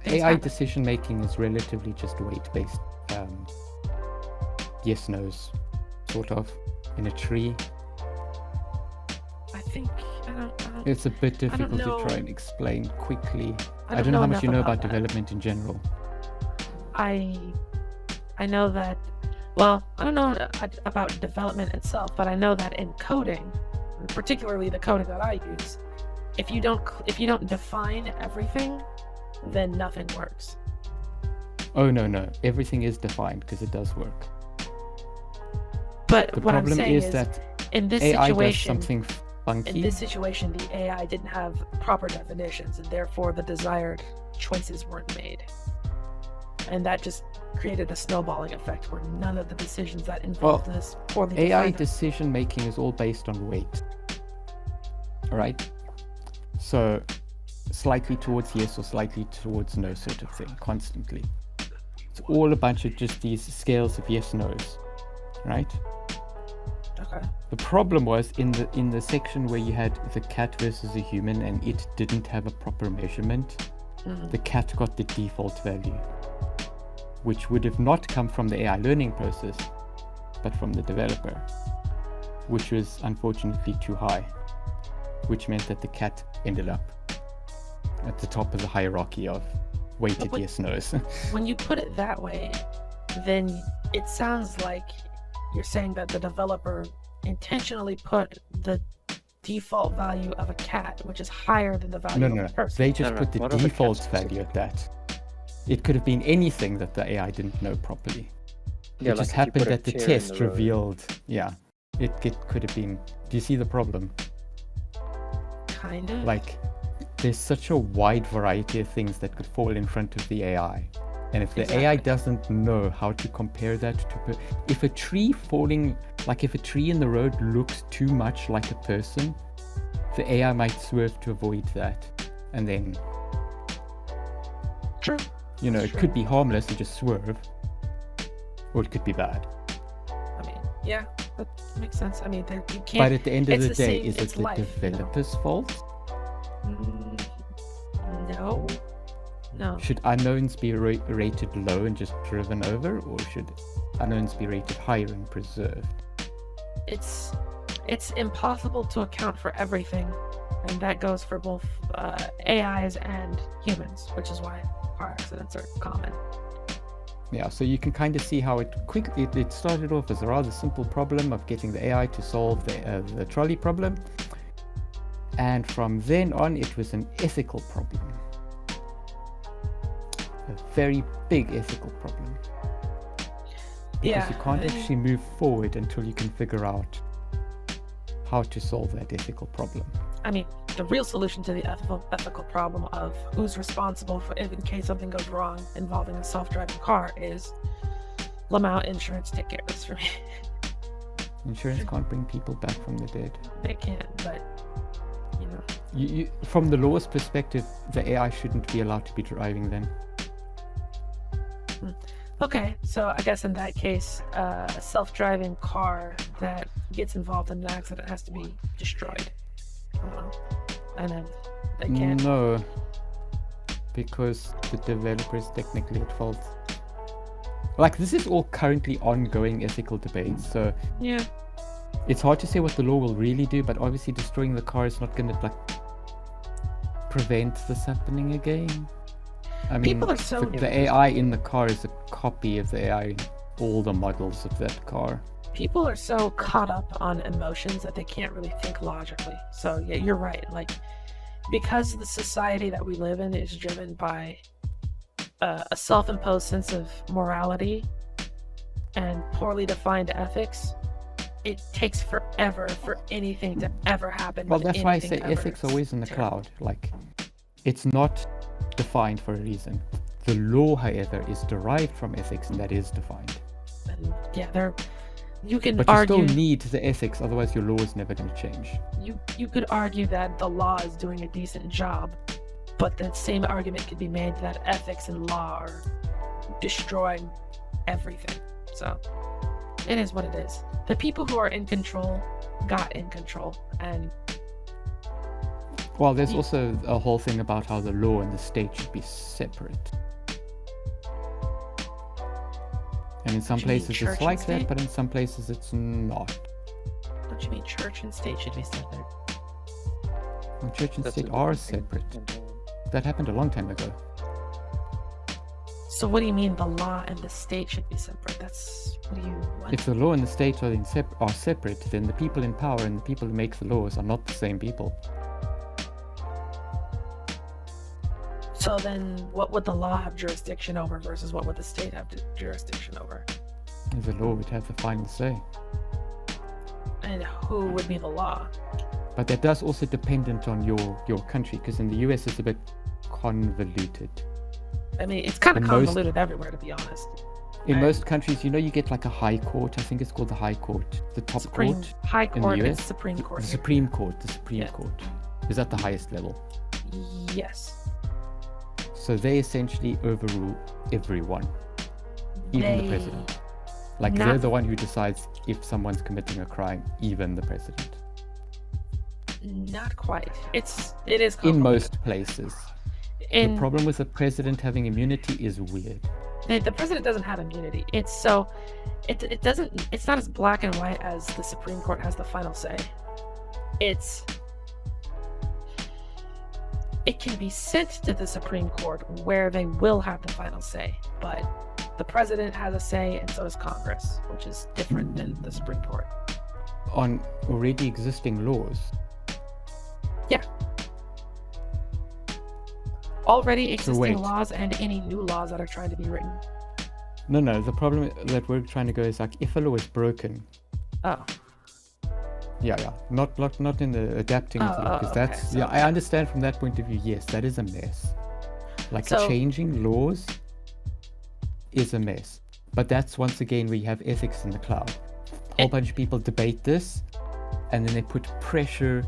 D: Things
C: AI
D: happen.
C: decision making is relatively just weight based. Yes, no's, sort of, in a tree.
D: I think I don't
C: It's a bit difficult to
D: know.
C: try and explain quickly. I
D: don't
C: don't know how
D: know
C: much you
D: enough
C: know about
D: about that.
C: development in general.
D: I know that. Well, I don't know about development itself, but I know that in coding, particularly the coding that I use, if you don't define everything, then nothing works.
C: Oh no, everything is defined because it does work.
D: But
C: The
D: what I'm
C: problem
D: saying
C: is
D: is,
C: that
D: in this
C: AI does
D: situation,
C: something
D: in
C: funky.
D: this situation, the AI didn't have proper definitions, and therefore the desired choices weren't made. And that just created a snowballing effect where none of the decisions that involved this poorly
C: AI
D: defined.
C: decision making is all based on weight. Alright? So slightly towards yes or slightly towards no sort of thing, constantly. It's all a bunch of just these scales of yes no's. Right?
D: Okay.
C: The problem was in the section where you had the cat versus a human and it didn't have a proper measurement,
D: Mhm.
C: the cat got the default value, which would have not come from the AI learning process, but from the developer, which was unfortunately too high, which meant that the cat ended up at the top of the hierarchy of weighted
D: But
C: yes no's.
D: When you put it that way, then it sounds like you're saying that the developer intentionally put the default value of a cat, which is higher than the value
C: No,
D: of a person.
C: they just
B: No,
C: put the
B: not of a cat
C: default
B: specifically.
C: value at that. It could have been anything that the AI didn't know properly.
B: Yeah,
C: It just
B: like if you
C: happened
B: put a
C: that the
B: chair in
C: test
B: the road.
C: revealed, yeah, it could have been. Do you see the problem?
D: Kind of.
C: Like, there's such a wide variety of things that could fall in front of the AI. And if the AI
D: Exactly.
C: doesn't know how to compare that to, if a tree falling, like if a tree in the road looks too much like a person, the AI might swerve to avoid that. And then,
D: True.
C: you know,
D: That's
C: it
D: true.
C: could be harmless and just swerve, or it could be bad.
D: I mean, yeah, that makes sense. I mean, you can't.
C: But at the end of
D: it's
C: the
D: the
C: day,
D: same-
C: is it
D: it's
C: the
D: life, you know?
C: developer's fault?
D: No. No.
C: Should unknowns be rated low and just driven over, or should unknowns be rated higher and preserved?
D: It's impossible to account for everything, and that goes for both AIs and humans, which is why car accidents are common.
C: Yeah, so you can kind of see how it started off as a rather simple problem of getting the AI to solve the trolley problem, and from then on it was an ethical problem, a very big ethical problem, because you can't actually move forward until you can figure out how to solve that ethical problem.
D: I mean, the real solution to the ethical problem of who's responsible for if in case something goes wrong involving a self-driving car is Lamau Insurance take care of this for me.
C: Insurance can't bring people back from the dead.
D: They can, but you know.
C: You, from the law's perspective, the AI shouldn't be allowed to be driving then.
D: Okay, so I guess in that case, a self-driving car that gets involved in an accident has to be destroyed. And then they can't.
C: No, because the developer is technically at fault. Like, this is all currently ongoing ethical debates, so
D: Yeah.
C: it's hard to say what the law will really do, but obviously destroying the car is not going to, like, prevent this happening again. I mean,
D: People are so
C: the AI in the car is a copy of the AI in all the models of that car.
D: People are so caught up on emotions that they can't really think logically. So yeah, you're right. Like, because the society that we live in is driven by a self-imposed sense of morality and poorly defined ethics, it takes forever for anything to ever happen.
C: Well,
D: with
C: that's why I say
D: anything ever.
C: ethics are always in the
D: It's terrible.
C: cloud. Like, it's not defined for a reason. The law, however, is derived from ethics, and that is defined.
D: And yeah, you can
C: But you
D: argue.
C: still need the ethics, otherwise your law is never going to change.
D: You could argue that the law is doing a decent job, but that same argument could be made that ethics and law are destroying everything. So it is what it is. The people who are in control got in control, and
C: Well, there's also a whole thing about how the law and the state should be separate. And in some
D: Do you mean
C: places
D: church
C: it's
D: and
C: like that,
D: state?
C: but in some places it's not.
D: don't you mean church and state should be separate?
C: And church and
B: That's a
C: state are
B: different thing.
C: separate.
B: And,
C: That happened a long time ago.
D: So what do you mean the law and the state should be separate? That's what do you want?
C: If the law and the state are separate, then the people in power and the people who make the laws are not the same people.
D: So then what would the law have jurisdiction over versus what would the state have jurisdiction over?
C: The law would have the final say.
D: And who would be the law?
C: But that does also dependent on your country, because in the US it's a bit convoluted.
D: I mean, it's kind of
C: In most-
D: convoluted everywhere, to be honest.
C: In
D: Right.
C: most countries, you get like a high court. I think it's called the high court, the top
D: Supreme
C: court,
D: High
C: in the
D: Court and
C: US?
D: Supreme Court.
C: the
D: here.
C: Supreme Court. The Supreme
D: Yeah.
C: Court is at the highest level.
D: Yes.
C: So they essentially overrule everyone, even the
D: They-
C: president. Like
D: Not-
C: they're the one who decides if someone's committing a crime, even the president.
D: Not quite. It is
C: In
D: convoluted.
C: most places.
D: In
C: The problem with the president having immunity is weird.
D: the president doesn't have immunity. It doesn't. It's not as black and white as the Supreme Court has the final say. It can be sent to the Supreme Court where they will have the final say, but the president has a say and so does Congress, which is different than the Supreme Court.
C: On already existing laws.
D: Already existing
C: wait.
D: laws and any new laws that are trying to be written.
C: No, the problem that we're trying to go is like if a law is broken,
D: Oh,
C: not in the adapting of the law, because
D: okay,
C: that's
D: so-
C: I understand from that point of view. Yes, that is a mess. Like
D: So-
C: changing laws is a mess, but that's once again where you have ethics in the cloud. A whole bunch of people debate this, and then they put pressure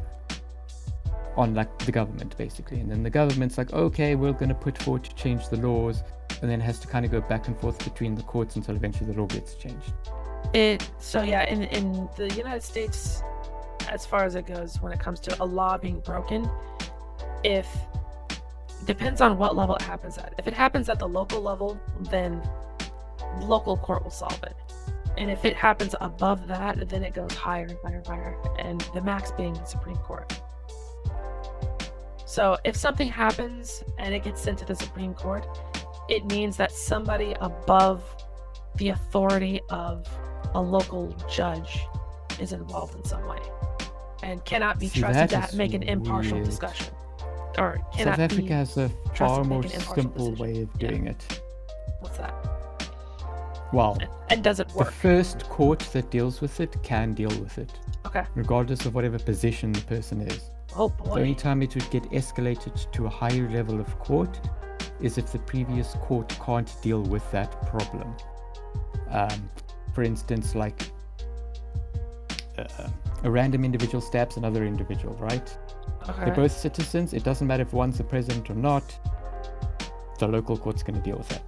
C: on like the government basically, and then the government's like, okay, we're going to put forward to change the laws, and then it has to kind of go back and forth between the courts until eventually the law gets changed.
D: in the United States, as far as it goes, when it comes to a law being broken, depends on what level it happens at. If it happens at the local level, then local court will solve it. And if it happens above that, then it goes higher and higher and higher, and the max being the Supreme Court. So if something happens and it gets sent to the Supreme Court, it means that somebody above the authority of a local judge is involved in some way and cannot be
C: See,
D: trusted
C: that
D: to
C: is
D: make an impartial
C: weird.
D: discussion. Or cannot
C: South
D: be.
C: Africa has a
D: trusted
C: far
D: to
C: more
D: make an impartial
C: simple
D: decision.
C: way of
D: Yeah.
C: doing it.
D: What's that?
C: Well,
D: And does it
C: the
D: work?
C: first court that deals with it can deal with it,
D: Okay.
C: regardless of whatever position the person is.
D: Oh
C: The only
D: boy.
C: time it would get escalated to a higher level of court is if the previous court can't deal with that problem. For instance, like a random individual stabs another individual, right?
D: Okay.
C: They're both citizens. It doesn't matter if one's the president or not. The local court's going to deal with that.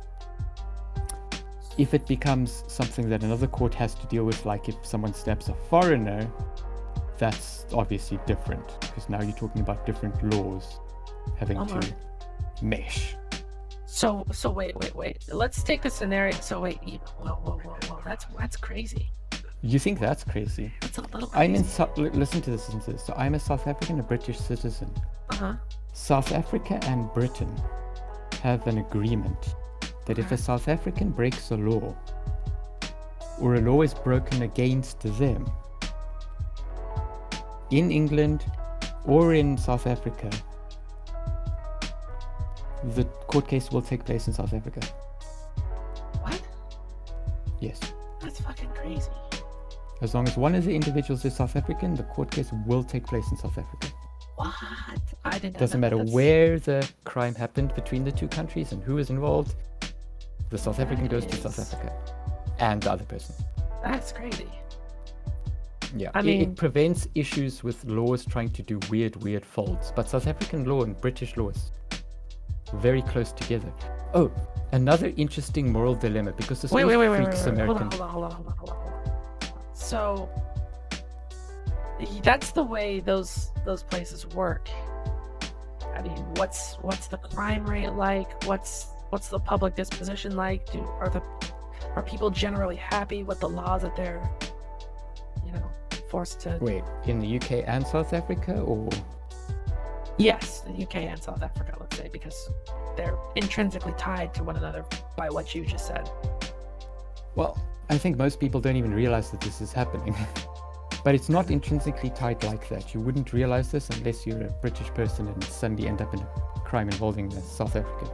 C: if it becomes something that another court has to deal with, like if someone stabs a foreigner, that's obviously different, because now you're talking about different laws having to mesh.
D: So wait. Let's take the scenario. So wait, whoa. That's crazy.
C: You think that's crazy?
D: That's a little crazy.
C: Listen to this. So I'm a South African, a British citizen.
D: Uh-huh.
C: South Africa and Britain have an agreement that if a South African breaks a law, or a law is broken against them, in England or in South Africa, the court case will take place in South Africa.
D: What?
C: Yes.
D: That's fucking crazy.
C: As long as one of the individuals is South African, the court case will take place in South Africa.
D: What? I didn't know.
C: Doesn't matter where the crime happened between the two countries and who is involved. The South African goes to South Africa, and the other person.
D: That's crazy.
C: Yeah,
D: I mean,
C: it prevents issues with laws trying to do weird folds. But South African law and British law is very close together. Oh, another interesting moral dilemma, because this freaks American.
D: Hold on. So that's the way those places work. I mean, what's the crime rate like? What's the public disposition like? Are people generally happy with the laws that they're, forced to?
C: Wait, in the UK and South Africa, or?
D: Yes, the UK and South Africa, let's say, because they're intrinsically tied to one another by what you just said.
C: Well, I think most people don't even realize that this is happening. But it's not intrinsically tied like that. You wouldn't realize this unless you're a British person and suddenly end up in a crime involving a South African.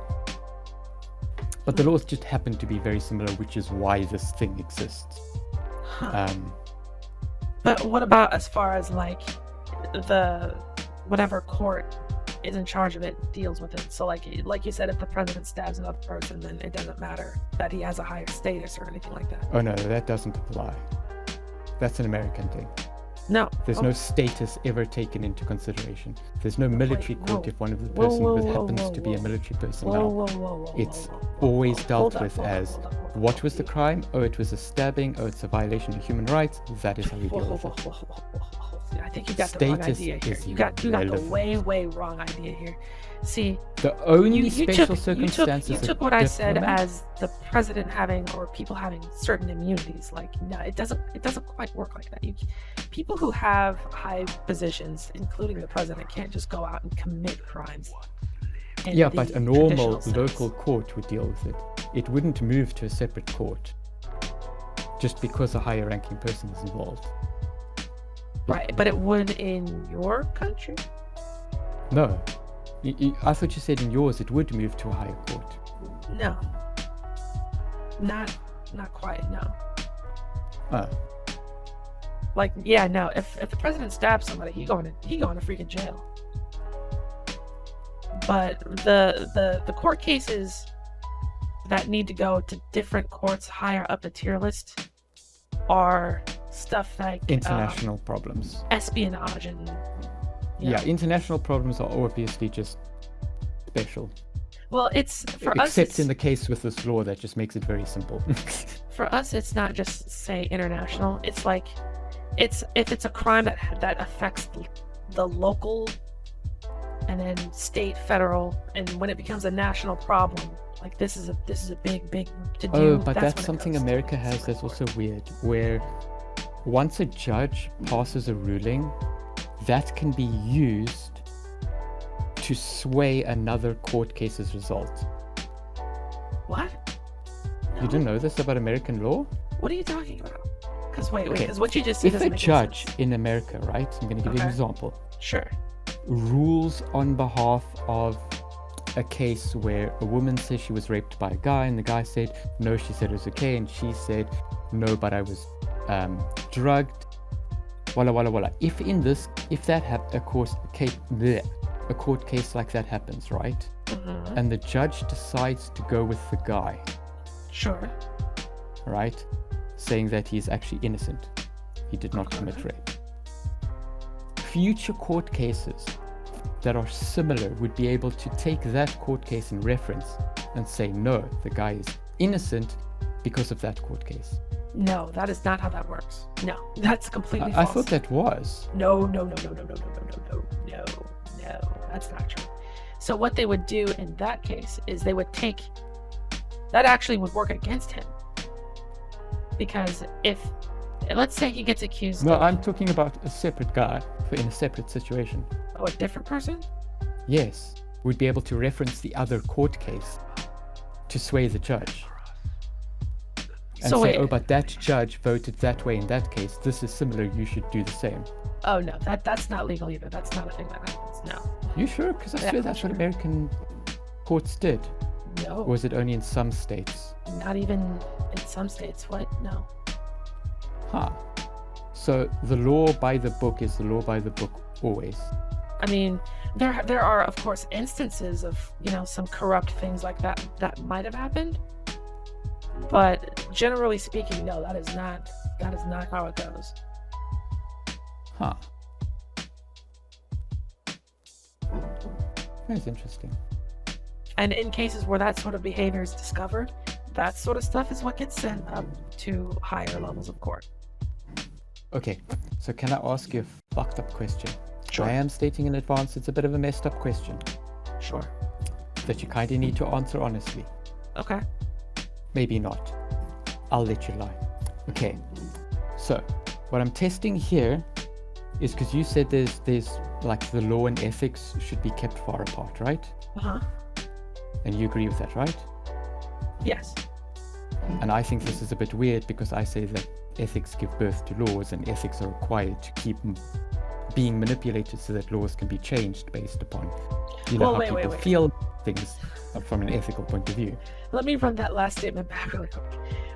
C: But the laws just happen to be very similar, which is why this thing exists.
D: But what about as far as like the whatever court is in charge of it deals with it? So like you said, if the president stabs another person, then it doesn't matter that he has a higher status or anything like that.
C: Oh no, that doesn't apply. That's an American thing.
D: No.
C: There's no status ever taken into consideration. There's no military court if one of the person happens to be a military person now. It's always dealt with as, what was the crime? Oh, it was a stabbing. Oh, it's a violation of human rights. That is how we deal with it.
D: I think you got the wrong idea here. You got the way wrong idea here. See,
C: the only special circumstances
D: you took what I said as the president having or people having certain immunities. Like, no, it doesn't quite work like that. People who have high positions, including the president, can't just go out and commit crimes.
C: Yeah, but a normal local court would deal with it. It wouldn't move to a separate court just because a higher ranking person is involved.
D: Right, but it would in your country?
C: No. I thought you said in yours it would move to a higher court.
D: No. Not quite, no.
C: Oh.
D: Like, yeah, no. If the president stabs somebody, he going to freaking jail. But the court cases that need to go to different courts higher up the tier list are stuff like
C: international problems,
D: espionage, and
C: international problems are obviously just special.
D: Well, it's for us.
C: Except in the case with this law that just makes it very simple.
D: For us, it's not just say international. It's like if it's a crime that affects the local and then state, federal, and when it becomes a national problem, like this is a big to do.
C: Oh, but that's something America has that's also weird, where once a judge passes a ruling, that can be used to sway another court case's result.
D: What? No.
C: You didn't know this about American law?
D: What are you talking about? Because wait, because what you just said
C: doesn't make sense. If a judge in America, right? I'm going to give you an example.
D: Sure.
C: Rules on behalf of a case where a woman says she was raped by a guy, and the guy said no, she said it was okay, and she said no, but I was drugged. Walla walla walla. If a court case like that happens, right?
D: Mm-hmm.
C: And the judge decides to go with the guy.
D: Sure.
C: Right? Saying that he is actually innocent. He did not commit rape. Future court cases that are similar would be able to take that court case in reference and say, no, the guy is innocent, because of that court case.
D: No, that is not how that works. No, that's completely
C: I
D: false.
C: thought that was.
D: No. That's not true. So what they would do in that case is they would take... That actually would work against him. Because if... Let's say he gets accused
C: No,
D: of...
C: I'm talking about a separate guy in a separate situation.
D: Oh, a different person?
C: Yes, would be able to reference the other court case to sway the judge. And
D: So
C: say,
D: wait.
C: oh, but that judge voted that way in that case. This is similar. You should do the same.
D: Oh, no. That's not legal either. That's not a thing that happens. No.
C: You sure? Because I
D: Yeah,
C: swear that's what
D: sure.
C: American courts did.
D: No.
C: Or was it only in some states?
D: Not even in some states. What? No.
C: Huh. So the law by the book is the law by the book always.
D: I mean, there are, of course, instances of, some corrupt things like that might have happened. But generally speaking, no, that is not how it goes.
C: Huh. That's interesting.
D: And in cases where that sort of behavior is discovered, that sort of stuff is what gets sent up to higher levels of court.
C: Okay, so can I ask you a fucked up question?
D: Sure.
C: I am stating in advance it's a bit of a messed up question
D: Sure.
C: that you kind of need to answer honestly.
D: Okay.
C: Maybe not. I'll let you lie. Okay, so what I'm testing here is because you said there's like the law and ethics should be kept far apart, right?
D: Uh-huh.
C: And you agree with that, right?
D: Yes.
C: And I think this is a bit weird because I say that ethics give birth to laws and ethics are required to keep being manipulated so that laws can be changed based upon,
D: Well,
C: how
D: wait,
C: people
D: wait.
C: feel things from an ethical point of view.
D: Let me run that last statement back really quick.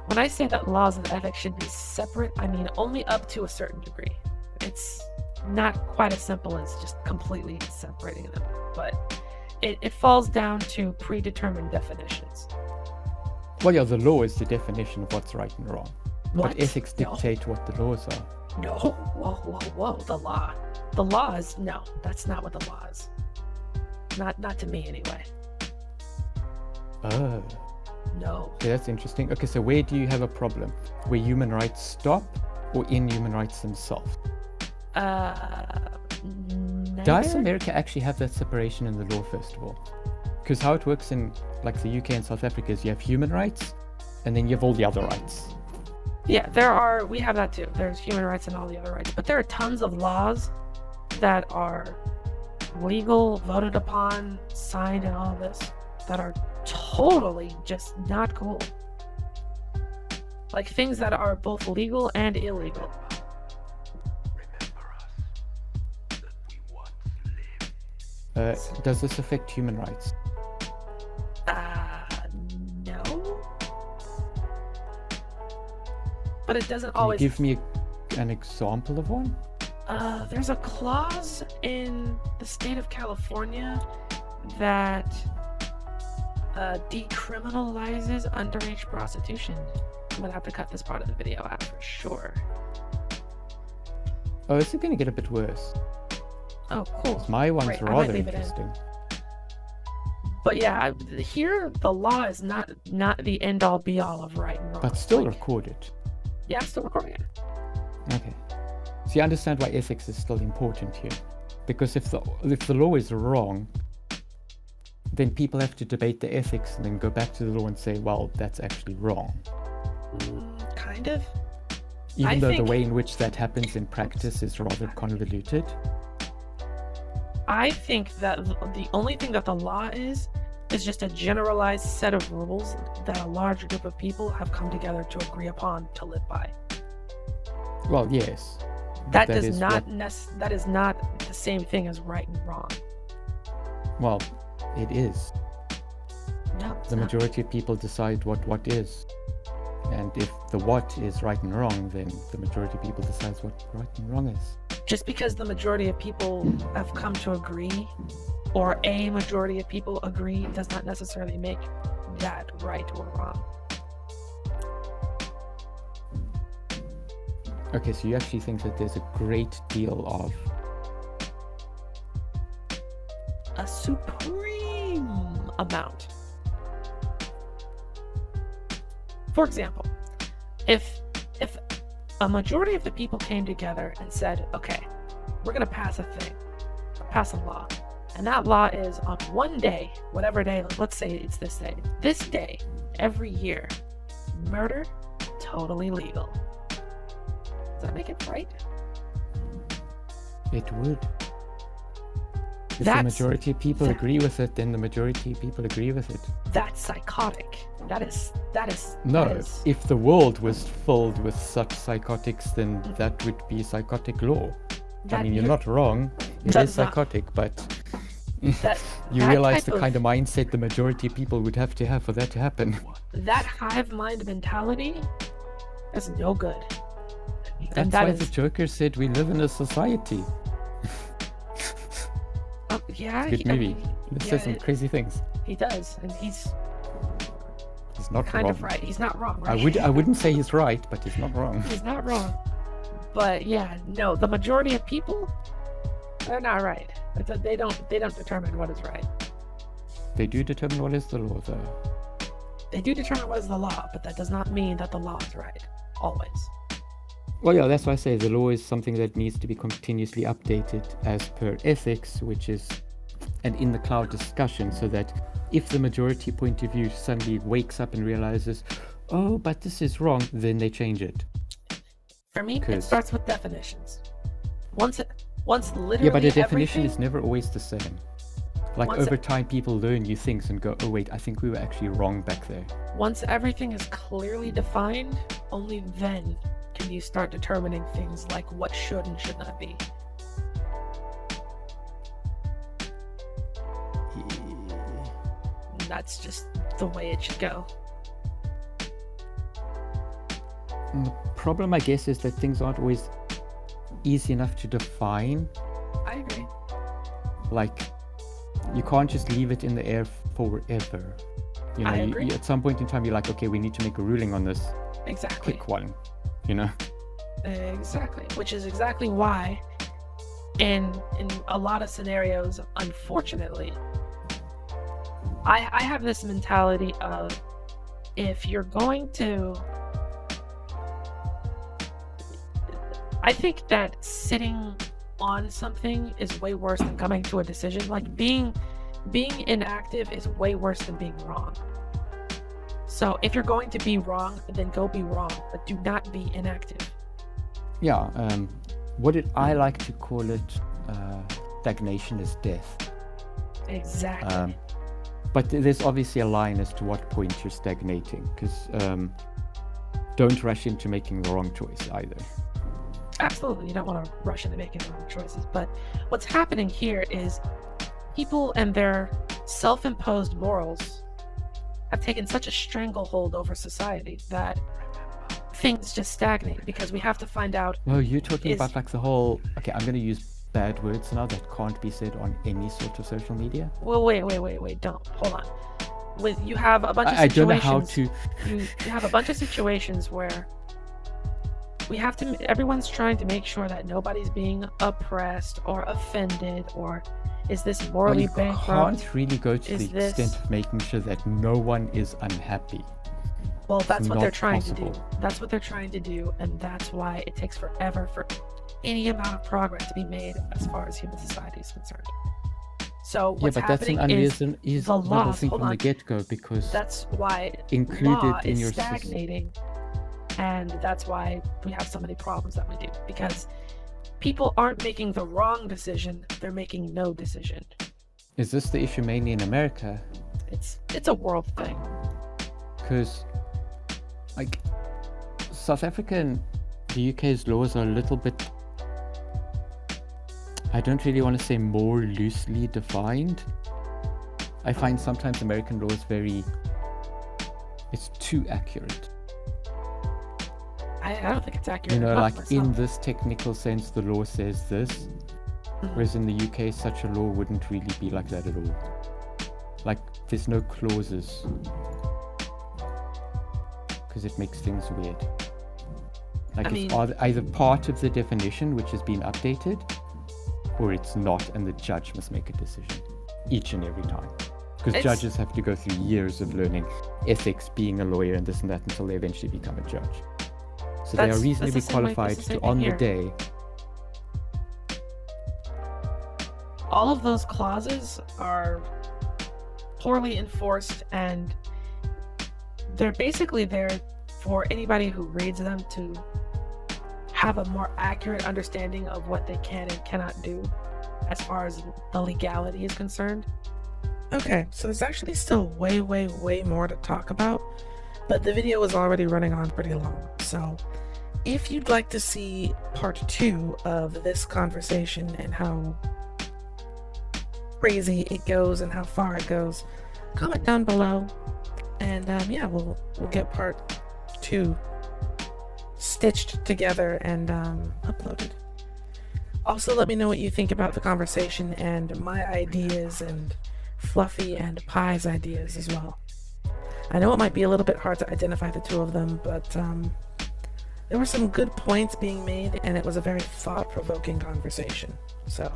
D: When I say that laws and ethics should be separate, I mean only up to a certain degree. It's not quite as simple as just completely separating them, but it falls down to predetermined definitions.
C: Well, yeah, the law is the definition of what's right and wrong.
D: What?
C: But ethics
D: No.
C: dictate what the laws are.
D: No. Whoa. The law. The law is... No, that's not what the law is. Not to me, anyway.
C: Oh,
D: No.
C: okay, that's interesting. Okay, so where do you have a problem? Where human rights stop or in human rights themselves? Does
D: Neither?
C: America actually have that separation in the law, first of all? Because how it works in like the UK and South Africa is you have human rights and then you have all the other rights.
D: Yeah, we have that too. There's human rights and all the other rights. But there are tons of laws that are legal, voted upon, signed, and all this that are totally just not cool. Like things that are both legal and illegal.
C: Does this affect human rights?
D: No. But it doesn't
C: Can you
D: always.
C: give me an example of one?
D: There's a clause in the state of California that decriminalizes underage prostitution. I'm gonna have to cut this part of the video out for sure.
C: Oh, is it going to get a bit worse?
D: Oh, cool.
C: My one's
D: Great, I might
C: rather
D: leave it in.
C: interesting.
D: But yeah, here the law is not the end all be all of right and wrong.
C: But still
D: Like,
C: recorded.
D: yeah, I'm still recording it.
C: Okay. So you understand why ethics is still important here. Because if the law is wrong, then people have to debate the ethics and then go back to the law and say, well, that's actually wrong.
D: Kind of.
C: Even
D: I
C: though
D: think-
C: the way in which that happens in practice is rather convoluted.
D: I think that the only thing that the law is just a generalized set of rules that a large group of people have come together to agree upon to live by.
C: Well, yes.
D: That
C: That
D: does
C: is
D: not
C: what-
D: that is not the same thing as right and wrong.
C: Well, it is.
D: No, it's
C: The
D: not.
C: majority of people decide what is. And if the what is right and wrong, then the majority of people decides what right and wrong is.
D: Just because the majority of people have come to agree, or a majority of people agree, does not necessarily make that right or wrong.
C: Okay, so you actually think that there's a great deal of...
D: A supreme amount. For example, if a majority of the people came together and said, okay, we're going to pass a law, and that law is on one day, whatever day, let's say it's this day, every year, murder, totally legal. Does that make it right?
C: It would. If the
D: That's-
C: majority of people
D: that-
C: agree with it, then the majority of people agree with it.
D: That's psychotic. That is.
C: No,
D: that is-
C: if the world was filled with such psychotics, then that would be psychotic law. I
D: that
C: mean, you're
D: you-
C: not wrong. It
D: That's
C: is
D: not-
C: psychotic, but
D: that,
C: you
D: that
C: realize
D: type
C: the kind of mindset the majority of people would have to have for that to happen.
D: that hive mind mentality is no good.
C: That's
D: And that
C: why
D: is,
C: the Joker said we live in a society.
D: yeah,
C: Good
D: I
C: movie.
D: mean,
C: It
D: yeah,
C: says some crazy things.
D: he does, and he's
C: He's not
D: kind
C: wrong.
D: of right. He's not wrong, right?
C: I wouldn't say he's right, but he's not wrong.
D: He's not wrong. But yeah, no, the majority of people, they're not right. They don't determine what is right.
C: They do determine what is the law, though.
D: They do determine what is the law, but that does not mean that the law is right. Always.
C: Well, yeah, that's why I say the law is something that needs to be continuously updated as per ethics, which is an in the cloud discussion, so that if the majority point of view suddenly wakes up and realizes, oh, but this is wrong, then they change it.
D: For me, it
C: 'Cause-
D: starts with definitions. Once literally
C: Yeah, but a definition
D: everything,
C: is never always the same. Like
D: Once
C: over time, people learn new things and go, oh wait, I think we were actually wrong back there.
D: once everything is clearly defined, only then can you start determining things like what should and should not be. And that's just the way it should go.
C: And the problem, I guess, is that things aren't always easy enough to define.
D: I agree.
C: Like, you can't just leave it in the air forever. You know,
D: I agree.
C: at some point in time, you're like, okay, we need to make a ruling on this.
D: Exactly.
C: Pick one. You know?
D: Exactly. Which is exactly why in a lot of scenarios, unfortunately, I have this mentality of if you're going to, I think that sitting on something is way worse than coming to a decision. Like being inactive is way worse than being wrong. So if you're going to be wrong, then go be wrong, but do not be inactive.
C: Yeah. What did I like to call it? Stagnation is death.
D: Exactly.
C: But there's obviously a line as to what point you're stagnating, because don't rush into making the wrong choice either.
D: Absolutely, you don't want to rush into making the wrong choices. But what's happening here is people and their self-imposed morals have taken such a stranglehold over society that things just stagnate because we have to find out.
C: No, you're talking
D: Is-
C: about like the whole. Okay, I'm going to use bad words now that can't be said on any sort of social media.
D: Well, wait, don't hold on. You have a bunch of
C: I don't know
D: situations.
C: how to.
D: You have a bunch of situations where we have to. Everyone's trying to make sure that nobody's being oppressed or offended, or is this
C: Well,
D: morally
C: you
D: bankrupt?
C: can't really go to
D: Is
C: the extent
D: this-
C: of making sure that no one is unhappy.
D: Well, that's what they're
C: not
D: trying to
C: possible.
D: do. That's what they're trying to do, and that's why it takes forever for any amount of progress to be made as far as human society is concerned. So
C: Yeah,
D: what's
C: but that's an
D: happening is
C: unreasonable
D: the laws-
C: thing
D: hold
C: from the
D: on.
C: get-go, because
D: that's why
C: included
D: law
C: in
D: is
C: your
D: stagnating, and that's why we have so many problems that we do, because people aren't making the wrong decision, they're making no decision.
C: Is this the issue mainly in America?
D: It's a world thing.
C: Because, like, South Africa and the UK's laws are a little bit, I don't really want to say more loosely defined. I find sometimes American law is it's too accurate.
D: I don't think it's accurate.
C: You know,
D: enough
C: like in
D: myself.
C: this technical sense, the law says this, whereas in the UK, such a law wouldn't really be like that at all. Like, there's no clauses, because it makes things weird. Like,
D: I mean-
C: it's either part of the definition, which has been updated, or it's not, and the judge must make a decision each and every time. Because
D: It's-
C: judges have to go through years of learning ethics, being a lawyer, and this and that until they eventually become a judge. So they are
D: That's the
C: reasonably
D: same way- that's
C: qualified
D: the
C: to,
D: same thing
C: on the
D: here.
C: day.
D: All of those clauses are poorly enforced, and they're basically there for anybody who reads them to have a more accurate understanding of what they can and cannot do as far as the legality is concerned.
A: Okay, so there's actually still way, way, way more to talk about, but the video is already running on pretty long. So if you'd like to see part 2 of this conversation and how crazy it goes and how far it goes, comment down below, and yeah, we'll get part 2 stitched together and uploaded. Also, let me know what you think about the conversation and my ideas and Fluffy and Pie's ideas as well. I know it might be a little bit hard to identify the two of them, but there were some good points being made, and it was a very thought-provoking conversation. So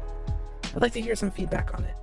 A: I'd like to hear some feedback on it.